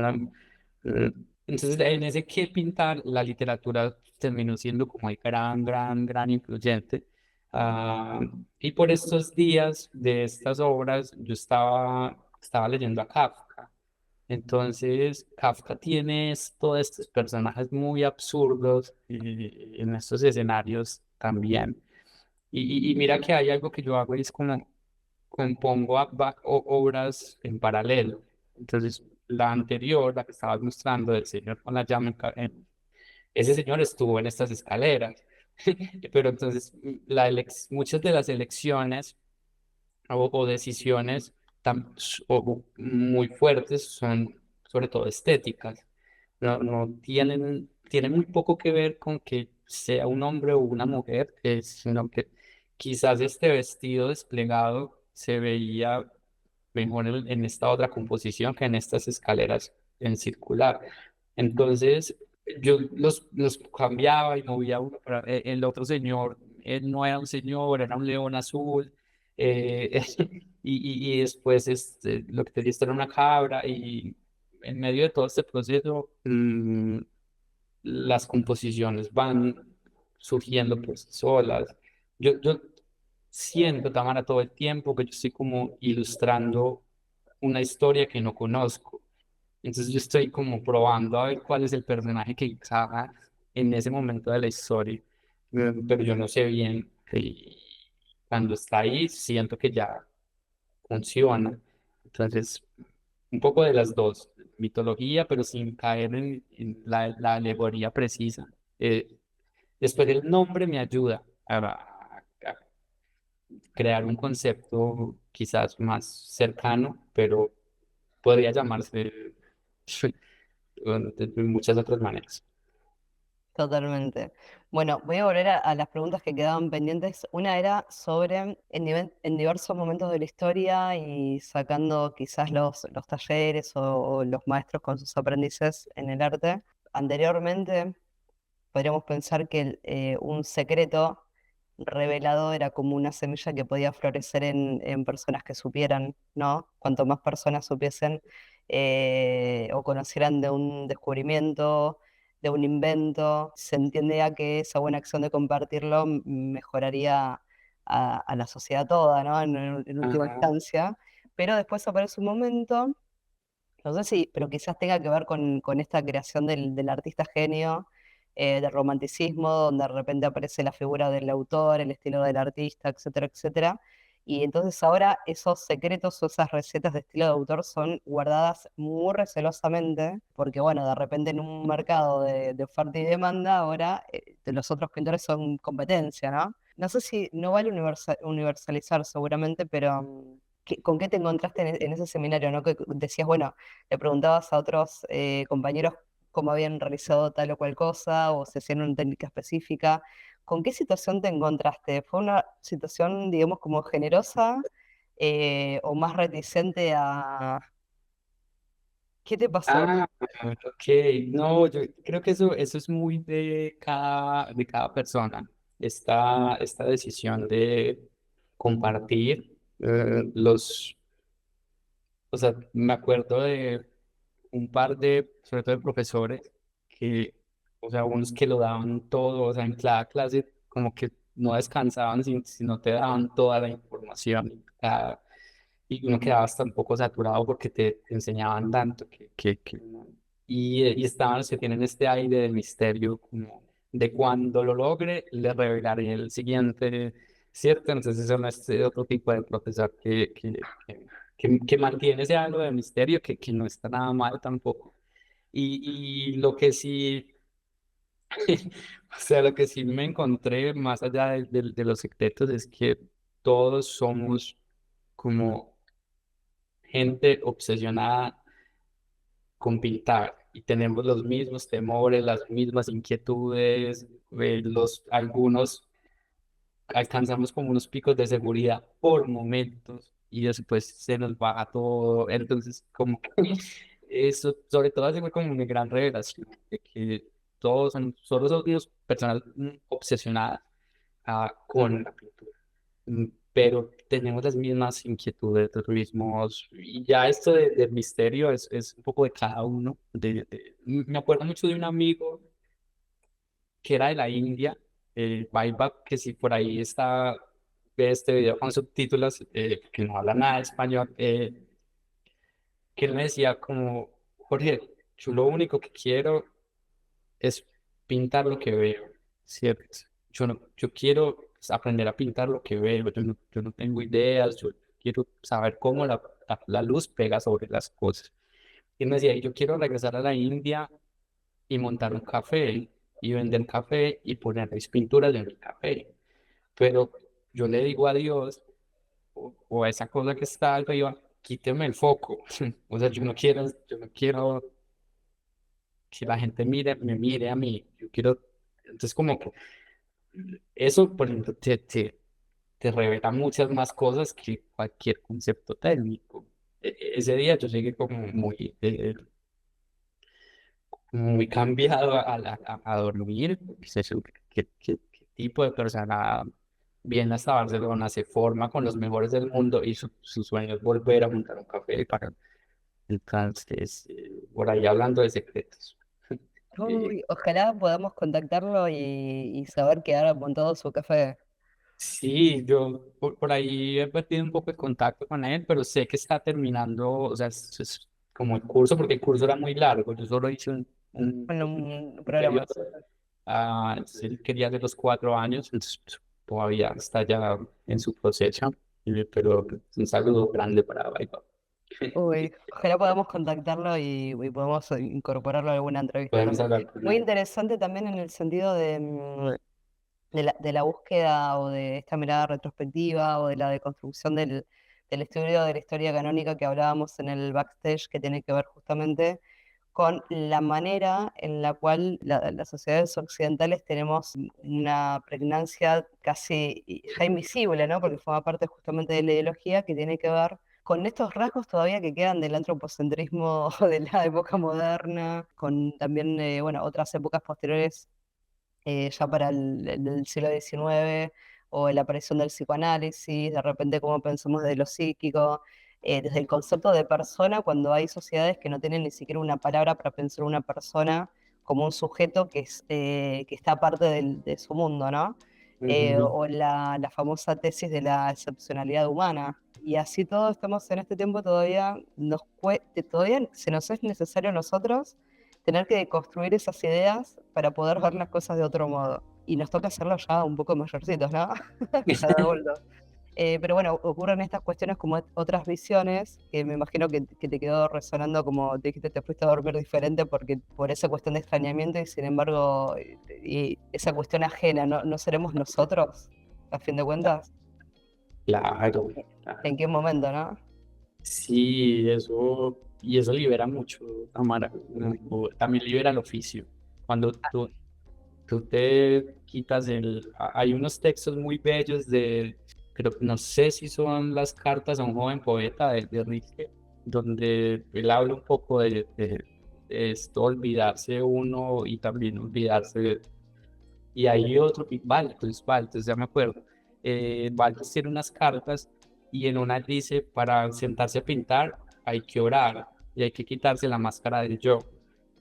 eh, entonces en ese que pintar la literatura terminó siendo como el gran influyente. Ah, y por estos días de estas obras yo estaba leyendo a Kafka. Entonces, Kafka tiene todos estos personajes muy absurdos en estos escenarios también. Y mira que hay algo que yo hago y es como compongo obras en paralelo. Entonces, la anterior, la que estabas mostrando del señor con la llama, ese señor estuvo en estas escaleras. Pero entonces, muchas de las elecciones o decisiones muy fuertes son sobre todo estéticas. No tienen muy poco que ver con que sea un hombre o una mujer, sino que quizás este vestido desplegado se veía mejor en esta otra composición que en estas escaleras en circular. Entonces, yo los cambiaba y movía uno para el otro señor. Él no era un señor, era un león azul. eh, y después lo que te dije era una cabra. Y en medio de todo este proceso, las composiciones van surgiendo por sí solas. Yo siento, Tamara, todo el tiempo que yo estoy como ilustrando una historia que no conozco. Entonces yo estoy como probando a ver cuál es el personaje que encaja en ese momento de la historia. Pero yo no sé bien. Y cuando está ahí, siento que ya funciona. Entonces, un poco de las dos, mitología, pero sin caer en la alegoría precisa. Después el nombre me ayuda a crear un concepto quizás más cercano, pero podría llamarse de muchas otras maneras. Totalmente. Bueno, voy a volver a las preguntas que quedaban pendientes. Una era sobre en diversos momentos de la historia y sacando quizás los talleres o los maestros con sus aprendices en el arte. Anteriormente, podríamos pensar que un secreto revelado era como una semilla que podía florecer en personas que supieran, ¿no? Cuanto más personas supiesen o conocieran de un descubrimiento, de un invento, se entiende ya que esa buena acción de compartirlo mejoraría a la sociedad toda, ¿no? En última Ajá. instancia. Pero después aparece un momento, no sé si, pero quizás tenga que ver con esta creación del artista genio, del romanticismo, donde de repente aparece la figura del autor, el estilo del artista, etcétera, etcétera. Y entonces ahora esos secretos o esas recetas de estilo de autor son guardadas muy recelosamente, porque bueno, de repente en un mercado de oferta y demanda, ahora los otros pintores son competencia, ¿no? No sé si no vale universalizar seguramente, pero ¿con qué te encontraste en ese seminario, ¿no? Que decías, bueno, le preguntabas a otros compañeros cómo habían realizado tal o cual cosa o si hacían una técnica específica. ¿Con qué situación te encontraste? ¿Fue una situación, digamos, como generosa o más reticente a... ¿Qué te pasó? Ah, ok. No, yo creo que eso es muy de cada persona. Esta decisión de compartir o sea, me acuerdo de un par sobre todo de profesores, que, o sea, unos que lo daban todo, o sea, en cada clase como que no descansaban si no te daban toda la información. Y uno quedaba hasta un poco saturado porque te enseñaban tanto y estaban los que tienen este aire de misterio, como de cuando lo logre, le revelaré el siguiente, ¿cierto? Entonces son este otro tipo de profesor que mantiene ese algo de misterio que no está nada mal tampoco. Y lo que sí, o sea, lo que sí me encontré más allá de los secretos es que todos somos como gente obsesionada con pintar y tenemos los mismos temores, las mismas inquietudes, algunos alcanzamos como unos picos de seguridad por momentos y después se nos baja todo. Entonces, como que eso, sobre todo, así fue como una gran revelación de que solo somos personas obsesionadas con la pintura. Pero tenemos las mismas inquietudes, los mismos, y ya esto del misterio es un poco de cada uno. Me acuerdo mucho de un amigo que era de la India, Vaibhav, que si por ahí está, ve este video con subtítulos, que no habla nada de español, que él me decía como, Jorge, yo lo único que quiero es pintar lo que veo, ¿cierto? Yo no, yo quiero aprender a pintar lo que veo, yo no tengo ideas, yo quiero saber cómo la luz pega sobre las cosas. Y él me decía, yo quiero regresar a la India y montar un café y vender café y poner mis pinturas en el café. Pero yo le digo a Dios o a esa cosa que está arriba, quíteme el foco. O sea, yo no quiero que la gente me mire a mí. Yo quiero, entonces como que eso, por ejemplo, te revela muchas más cosas que cualquier concepto técnico. Ese día yo llegué como muy cambiado a dormir. Pues eso, qué tipo de persona viene hasta Barcelona, se forma con los mejores del mundo y su sueño es volver a montar un café para entonces, por ahí hablando de secretos. Eh, Uy, ojalá podamos contactarlo y saber que ahora montado su café. Sí, yo por ahí he perdido un poco de contacto con él, pero sé que está terminando, o sea, es como el curso, porque el curso era muy largo, yo solo hice Bueno, un un programa. periodo, entonces él quería de los 4 años, entonces todavía está ya en su proceso, pero un saludo grande para Baiba. Uy, ojalá podamos contactarlo y podamos incorporarlo a alguna entrevista. Podemos hablar con Muy él. interesante también en el sentido de la búsqueda o de esta mirada retrospectiva o de la deconstrucción del estudio de la historia canónica que hablábamos en el backstage, que tiene que ver justamente con la manera en la cual las sociedades occidentales tenemos una pregnancia casi ya invisible, ¿no? Porque forma parte justamente de la ideología que tiene que ver con estos rasgos todavía que quedan del antropocentrismo de la época moderna, con también, bueno, otras épocas posteriores ya para el siglo XIX, o la aparición del psicoanálisis, de repente cómo pensamos de lo psíquico, desde el concepto de persona, cuando hay sociedades que no tienen ni siquiera una palabra para pensar una persona como un sujeto que está parte de su mundo, ¿no? Ujú. O la famosa tesis de la excepcionalidad humana. Y así todos estamos en este tiempo todavía, todavía se nos es necesario a nosotros tener que construir esas ideas para poder ver las cosas de otro modo. Y nos toca hacerlo ya un poco mayorcitos, ¿no? Ya de adultos. Pero bueno, ocurren estas cuestiones como otras visiones, que me imagino que te quedó resonando como te dijiste, te fuiste a dormir diferente porque por esa cuestión de extrañamiento y sin embargo, y esa cuestión ajena, ¿no? ¿No seremos nosotros, a fin de cuentas? Claro, claro. ¿En qué momento, no? Sí, y eso libera mucho, Tamara. También libera el oficio. Cuando tú te quitas hay unos textos muy bellos pero no sé si son las cartas a un joven poeta de Rilke, donde él habla un poco de esto, olvidarse uno y también olvidarse. Y hay otro, Baltos, ya me acuerdo. Baltos tiene unas cartas y en una dice, para sentarse a pintar hay que orar y hay que quitarse la máscara del yo.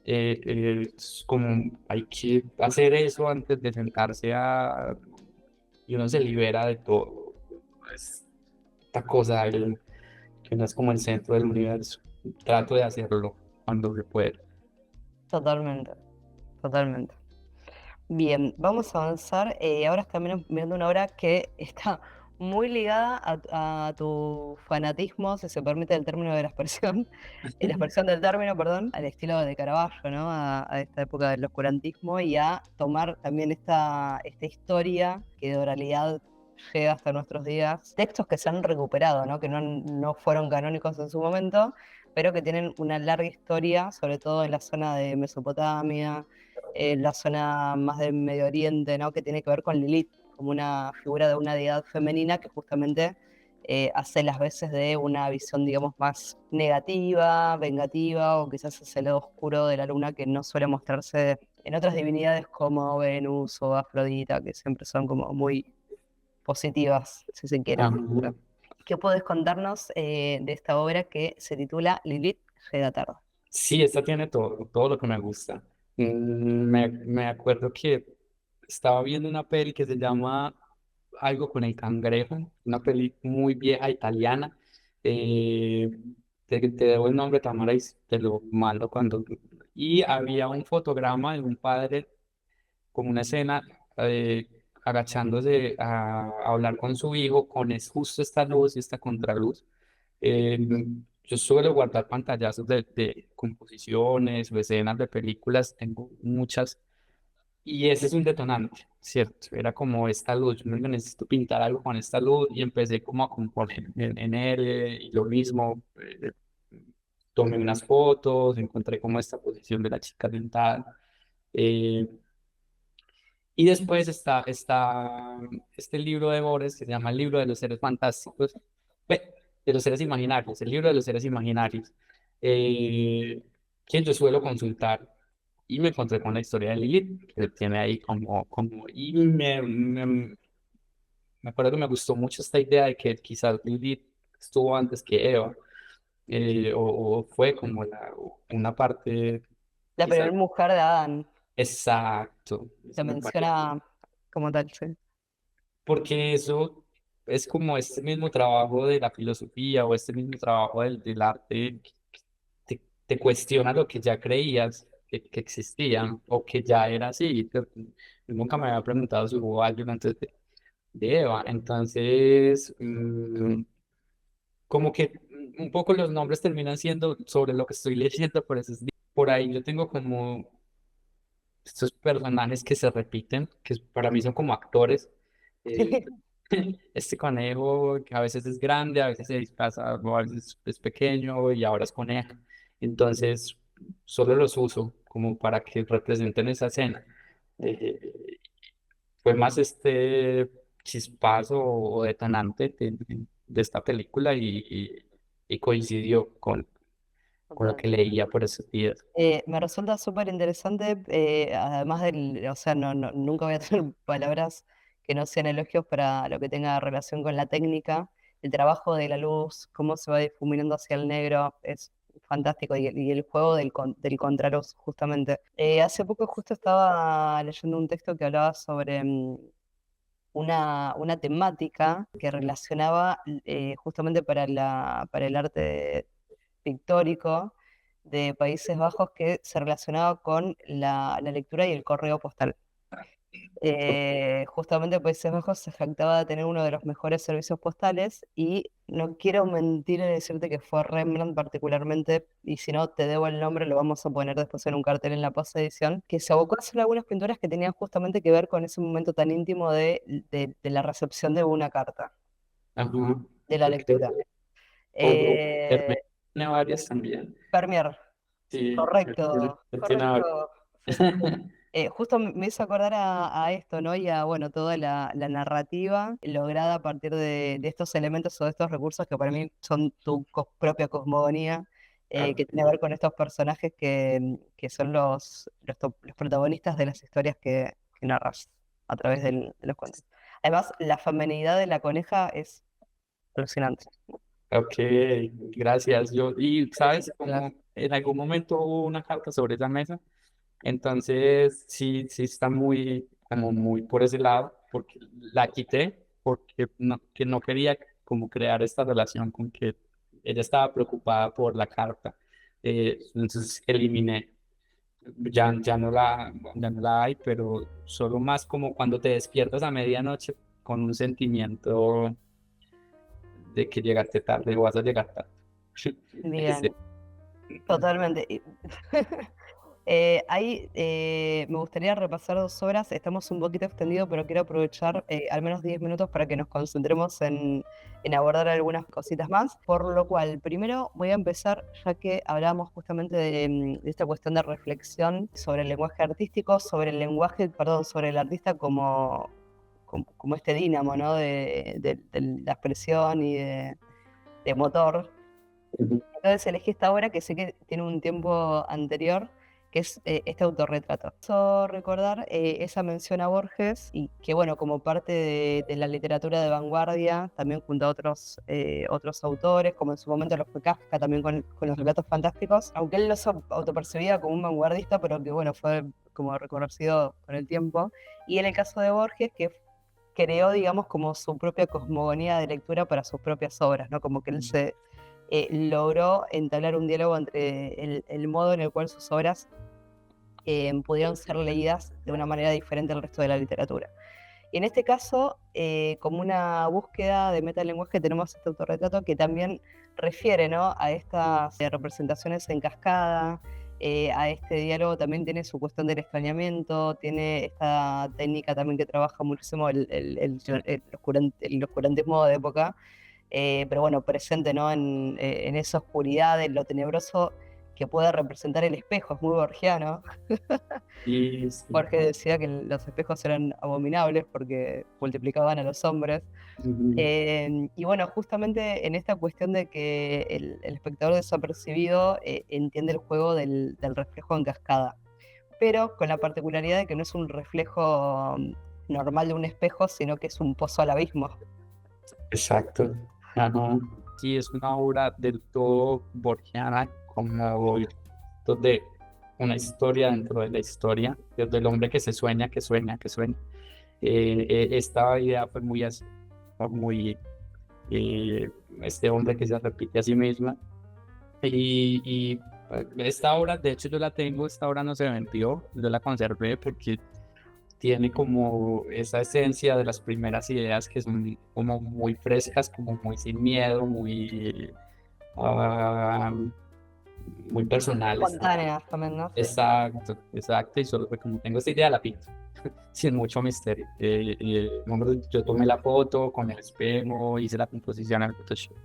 Es como hay que hacer eso antes de sentarse y uno se libera de todo. Es esta cosa que no es como el centro del universo. Trato de hacerlo cuando se puede. Totalmente, totalmente. Bien, vamos a avanzar. Ahora también viendo una obra que está muy ligada a tu fanatismo, si se permite el término de la expresión del término, perdón, al estilo de Caravaggio, ¿no? A esta época del oscurantismo y a tomar también esta historia que de oralidad llega hasta nuestros días. Textos que se han recuperado, ¿no? Que no fueron canónicos en su momento, pero que tienen una larga historia, sobre todo en la zona de Mesopotamia, la zona más del Medio Oriente, ¿no? Que tiene que ver con Lilith, como una figura de una deidad femenina que justamente hace las veces de una visión, digamos, más negativa, vengativa, o quizás ese lado oscuro de la luna que no suele mostrarse en otras divinidades como Venus o Afrodita, que siempre son como muy positivas, si se quiere. Ah, ¿Qué puedes contarnos de esta obra que se titula Lilith llega tarde? sí, esta tiene todo lo que me gusta. Me acuerdo que estaba viendo una peli que se llama Algo con el cangrejo, una peli muy vieja italiana. eh, te debo el nombre, Tamara, y te lo mando cuando... Y había un fotograma de un padre, como una escena, eh, agachándose a hablar con su hijo, con justo esta luz y esta contraluz. Eh, yo suelo guardar pantallazos de composiciones o escenas de películas, tengo muchas, y ese es un detonante, ¿cierto? Era como esta luz, yo necesito pintar algo con esta luz, y empecé como a componer en él, y lo mismo, tomé unas fotos, encontré como esta posición de la chica dentada, eh, y después está este libro de Borges que se llama El libro de los seres fantásticos, de los seres imaginarios, el libro de los seres imaginarios, eh, que yo suelo consultar. Y me encontré con la historia de Lilith, que tiene ahí y me acuerdo que me gustó mucho esta idea de que quizás Lilith estuvo antes que Eva, o fue como una parte, La quizás, primera mujer de Adán exacto, se eso me parece. menciona como tal, sí. Porque eso es como este mismo trabajo de la filosofía o este mismo trabajo del arte, te cuestiona lo que ya creías que existía o que ya era así. Yo nunca me había preguntado si hubo alguien antes de Eva. Entonces, como que un poco los nombres terminan siendo sobre lo que estoy leyendo, por eso por ahí yo tengo como estos personajes que se repiten, que para mí son como actores. eh, este conejo que a veces es grande, a veces se disfraza, o a veces es pequeño y ahora es conejo. Entonces, solo los uso como para que representen esa escena. Eh, Fue más este chispazo o detonante de esta película, y coincidió con lo que leía por esos días. Me resulta súper interesante, además del, o sea, nunca voy a tener palabras que no sean elogios para lo que tenga relación con la técnica, el trabajo de la luz, cómo se va difuminando hacia el negro, es fantástico, y el juego del contraluz, justamente. Hace poco justo estaba leyendo un texto que hablaba sobre una temática que relacionaba justamente para el arte pictórico de Países Bajos que se relacionaba con la lectura y el correo postal. Justamente Países Bajos se jactaba de tener uno de los mejores servicios postales y no quiero mentir en decirte que fue Rembrandt particularmente, y si no te debo el nombre, lo vamos a poner después en un cartel en la posedición, que se abocó a hacer algunas pinturas que tenían justamente que ver con ese momento tan íntimo de la recepción de una carta, Ajá. de la Ok. lectura. O Eh, Hermes tiene varias también. Vermeer, Sí, correcto, él tiene varias. correcto. Sí, sí, sí. Justo me hizo acordar a esto, ¿no? Y a, bueno, toda la narrativa lograda a partir de estos elementos o de estos recursos que para mí son tu propia cosmogonía, que tiene que ver con estos personajes que son los protagonistas de las historias que narras a través de los cuentos. Además, la feminidad de la coneja es alucinante. Ok, gracias. ¿Sabes? Como en algún momento hubo una carta sobre esa mesa, entonces sí, sí está como muy por ese lado, porque la quité, porque que no quería como crear esta relación con que ella estaba preocupada por la carta. Entonces eliminé, ya no la hay, pero solo más como cuando te despiertas a medianoche con un sentimiento de que llegaste tarde o vas a llegar tarde. Ese. Bien, totalmente. Ahí me gustaría repasar 2 horas, estamos un poquito extendidos, pero quiero aprovechar al menos 10 minutos para que nos concentremos en abordar algunas cositas más, por lo cual primero voy a empezar, ya que hablábamos justamente de esta cuestión de reflexión sobre el lenguaje artístico, sobre el lenguaje, perdón, sobre el artista como este dínamo, ¿no? De la expresión y de motor. Entonces elegí esta obra que sé que tiene un tiempo anterior, que es este autorretrato. Hizo recordar esa mención a Borges y que, bueno, como parte de la literatura de vanguardia, también junto a otros autores, como en su momento lo fue Kafka, también con los relatos fantásticos, aunque él no se autopercibía como un vanguardista, pero que, bueno, fue como reconocido con el tiempo. Y en el caso de Borges, que creó, digamos, como su propia cosmogonía de lectura para sus propias obras, ¿no? Como que él logró entablar un diálogo entre el modo en el cual sus obras pudieron ser leídas de una manera diferente al resto de la literatura. Y en este caso, como una búsqueda de metalenguaje, tenemos este autorretrato que también refiere, ¿no?, a estas representaciones en cascada, a este diálogo. También tiene su cuestión del extrañamiento, tiene esta técnica también que trabaja muchísimo el oscurantismo de época, pero bueno, presente, ¿no?, en esa oscuridad, en lo tenebroso que puede representar el espejo. Es muy borgiano. Y sí. Jorge decía que los espejos eran abominables porque multiplicaban a los hombres. Ujú. Y bueno, justamente en esta cuestión de que el espectador desapercibido entiende el juego del reflejo en cascada, pero con la particularidad de que no es un reflejo normal de un espejo, sino que es un pozo al abismo. Exacto. Ajá. Sí, es una obra del todo borgiana, como de una historia dentro de la historia, desde el hombre que se sueña, que sueña, que sueña. Esta idea fue muy así, muy este hombre que se repite a sí misma. Y esta obra, de hecho yo la tengo, esta obra no se vendió, yo la conservé porque tiene como esa esencia de las primeras ideas que son como muy frescas, como muy sin miedo, ah, muy personales. Espontáneas también, ¿no? Sí. Exacto, exacto, y solo fue como tengo esta idea, la pinto, sin mucho misterio. Bueno, yo tomé la foto con el espejo, hice la composición en Photoshop.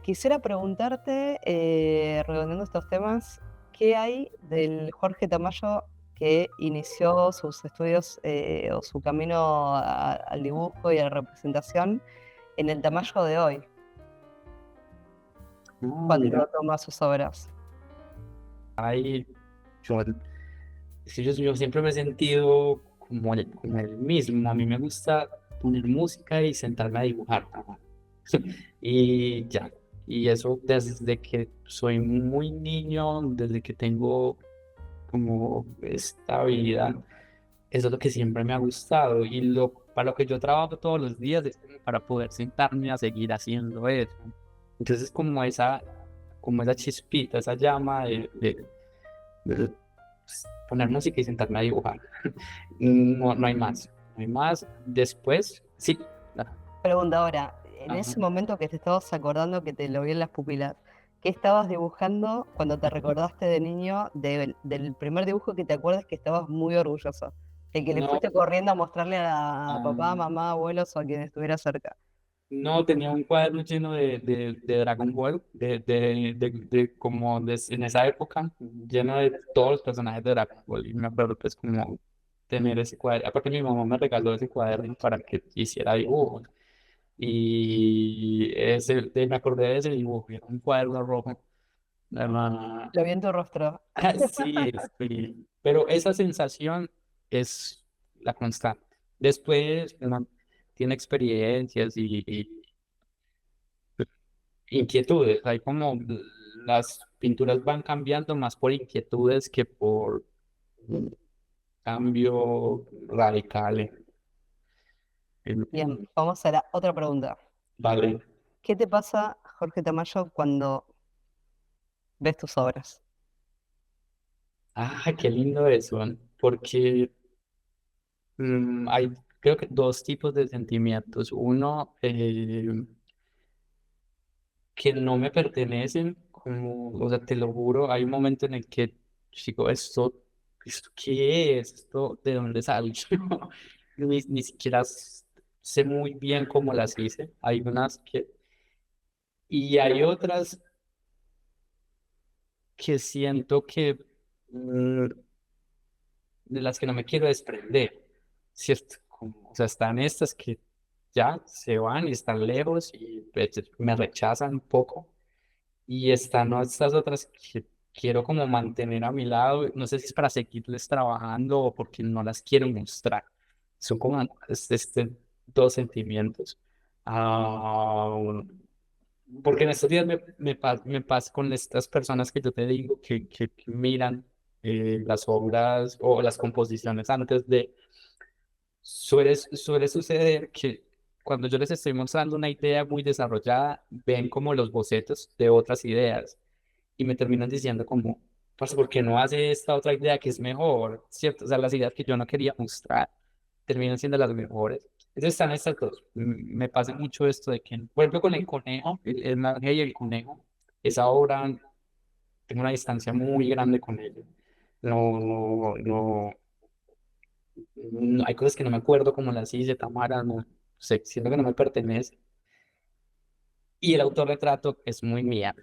Quisiera preguntarte, redondeando estos temas, ¿qué hay del Jorge Tamayo que inició sus estudios o su camino al dibujo y a la representación en el Tamayo de hoy, No, cuando mira, toma sus obras? ahí yo, sí, yo siempre me he sentido como el mismo. A mí me gusta poner música y sentarme a dibujar. Ajá. Y ya. Y eso desde que soy muy niño, desde que tengo como esta habilidad, eso es lo que siempre me ha gustado. Y para lo que yo trabajo todos los días es como para poder sentarme a seguir haciendo eso. Entonces, como esa chispita, esa llama de poner música y sentarme a dibujar. No, no hay más, no hay más. Después, sí. Pregunta ahora, en Ajá. ese momento que te estabas acordando que te lo vi en las pupilas, ¿qué estabas dibujando cuando te recordaste de niño del primer dibujo que te acuerdas que estabas muy orgulloso? El que le No, fuiste corriendo a mostrarle a papá, ah, mamá, abuelos o a quien estuviera cerca. no, tenía un cuaderno lleno de Dragon Ball, en esa época, lleno de todos los personajes de Dragon Ball. Y me acuerdo pues como tener ese cuaderno. Aparte mi mamá me regaló ese cuaderno para que hiciera dibujos. Y me acordé de ese dibujo, era un cuaderno rojo. Ah, Lo vi en tu rostro. sí, sí, pero esa sensación es la constante. Después uno tiene experiencias y inquietudes. Hay como las pinturas van cambiando más por inquietudes que por un cambio radical. Bien, vamos a la otra pregunta. Vale. ¿Qué te pasa, Jorge Tamayo, cuando ves tus obras? Ah, qué lindo eso, porque hay creo que dos tipos de sentimientos. Uno, que no me pertenecen, como, o sea, te lo juro, hay un momento en el que digo, ¿esto qué es? ¿Esto de dónde salió? Ni siquiera sé muy bien cómo las hice. Hay unas y hay otras que siento que mm, de las que no me quiero desprender, ¿cierto? O sea, están estas que ya se van y están lejos y pues, me rechazan un poco. Y están, ¿no?, estas otras que quiero como mantener a mi lado. No sé si es para seguirles trabajando o porque no las quiero mostrar. Son como dos sentimientos. Ah, porque en estos días me pasa con estas personas que yo te digo que miran las obras o las composiciones antes de... suele suceder que cuando yo les estoy mostrando una idea muy desarrollada, ven como los bocetos de otras ideas y me terminan diciendo como, parce, ¿por qué no hace esta otra idea que es mejor? ¿Cierto? O sea, las ideas que yo no quería mostrar terminan siendo las mejores. Entonces están estas dos. Me pasa mucho esto de que, por ejemplo, con el conejo, el margen y el conejo, esa obra, tengo una distancia muy grande con ella. No, no, no, hay cosas que no me acuerdo, como las hice, Tamara, no sé, siento que no me pertenece. Y el autorretrato es muy mía.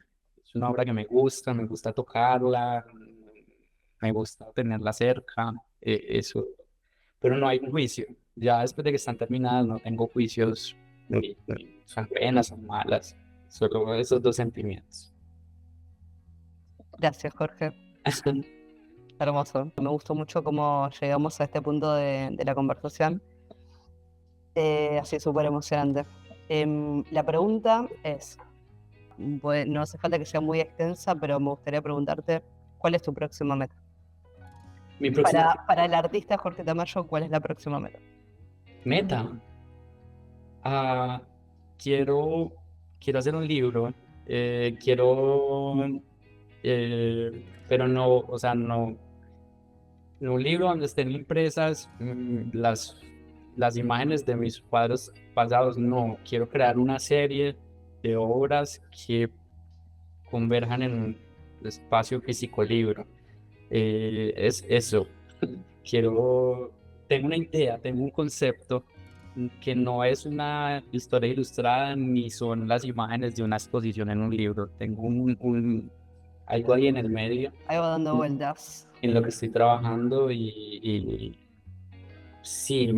Es una obra que me gusta tocarla, me gusta tenerla cerca, eso. Pero no hay un juicio. Ya después de que están terminadas, no tengo juicios, ni son buenas, son malas, solo esos dos sentimientos. Gracias, Jorge. Hermoso. Me gustó mucho cómo llegamos a este punto de la conversación. Así súper emocionante. La pregunta es, no hace falta que sea muy extensa, pero me gustaría preguntarte, ¿cuál es tu próxima meta? Mi próxima Para el artista Jorge Tamayo, ¿cuál es la próxima meta? meta, ah, quiero, quiero hacer un libro, pero no, o sea, no, un libro donde estén impresas las imágenes de mis cuadros pasados, no, quiero crear una serie de obras que converjan en un espacio físico libro. Es eso. Quiero, tengo una idea, tengo un concepto que no es una historia ilustrada ni son las imágenes de una exposición en un libro. Tengo algo ahí en el medio Ahí va dando vueltas. en lo que estoy trabajando y sí,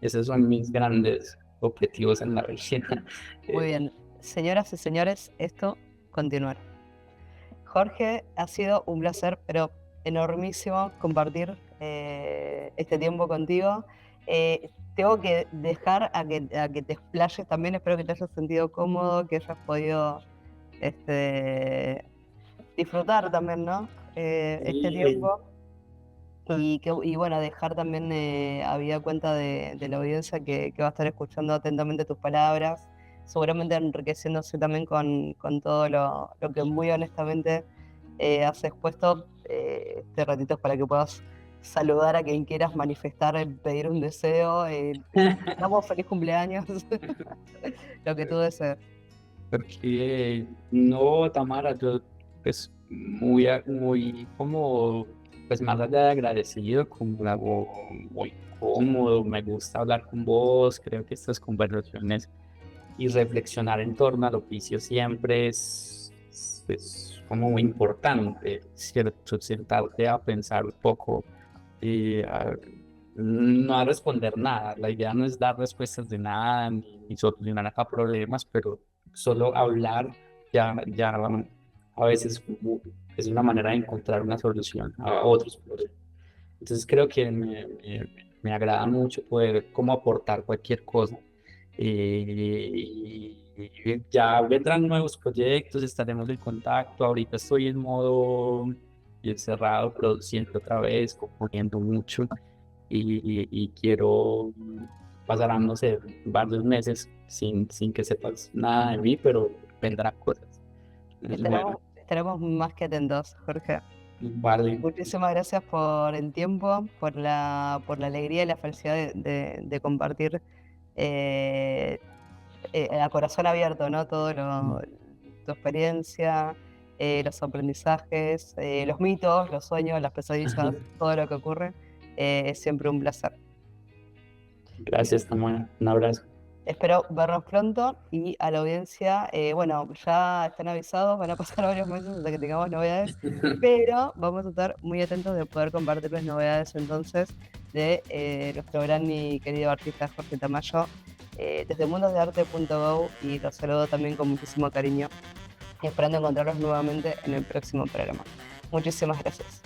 esos son mis grandes objetivos en la vida. Muy bien. Señoras y señores, esto continuará. Jorge, ha sido un placer, pero enormísimo compartir este tiempo contigo. Tengo que dejar a que te explayes también. Espero que te hayas sentido cómodo, que hayas podido disfrutar también, ¿no? Este tiempo. Y bueno, dejar también habida cuenta de la audiencia que va a estar escuchando atentamente tus palabras, seguramente enriqueciéndose también con todo lo que muy honestamente has expuesto. Este ratito es para que puedas saludar a quien quieras, manifestar, pedir un deseo. Damos feliz cumpleaños, lo que tú desees. Porque no, Tamara, yo pues muy como, pues más allá de agradecido, como algo muy cómodo, me gusta hablar con vos, creo que estas conversaciones y reflexionar en torno al oficio siempre es como muy importante, ¿cierto? Sentarte a pensar un poco y no a responder nada. La idea no es dar respuestas de nada ni solucionar acá problemas, pero solo hablar ya a veces es una manera de encontrar una solución a otros problemas. Entonces creo que me agrada mucho poder como aportar cualquier cosa. Y ya vendrán nuevos proyectos, estaremos en contacto. Ahorita estoy en modo encerrado, produciendo otra vez, componiendo mucho y quiero pasar, no sé, varios meses sin que sepas nada de mí, pero vendrán cosas. Entonces, bueno, Estaremos más que atentos, Jorge. vale, Muchísimas gracias por el tiempo, por la alegría y la felicidad de compartir a corazón abierto, ¿no? Tu experiencia, los aprendizajes, los mitos, los sueños, las pesadillas, todo lo que ocurre. Es siempre un placer. gracias, Tamara. Un abrazo. Espero vernos pronto y a la audiencia, bueno, ya están avisados, van a pasar varios meses hasta que tengamos novedades, pero vamos a estar muy atentos de poder compartirles novedades entonces de nuestro gran y querido artista Jorge Tamayo desde mundosdearte.go, y los saludo también con muchísimo cariño, esperando encontrarlos nuevamente en el próximo programa. Muchísimas gracias.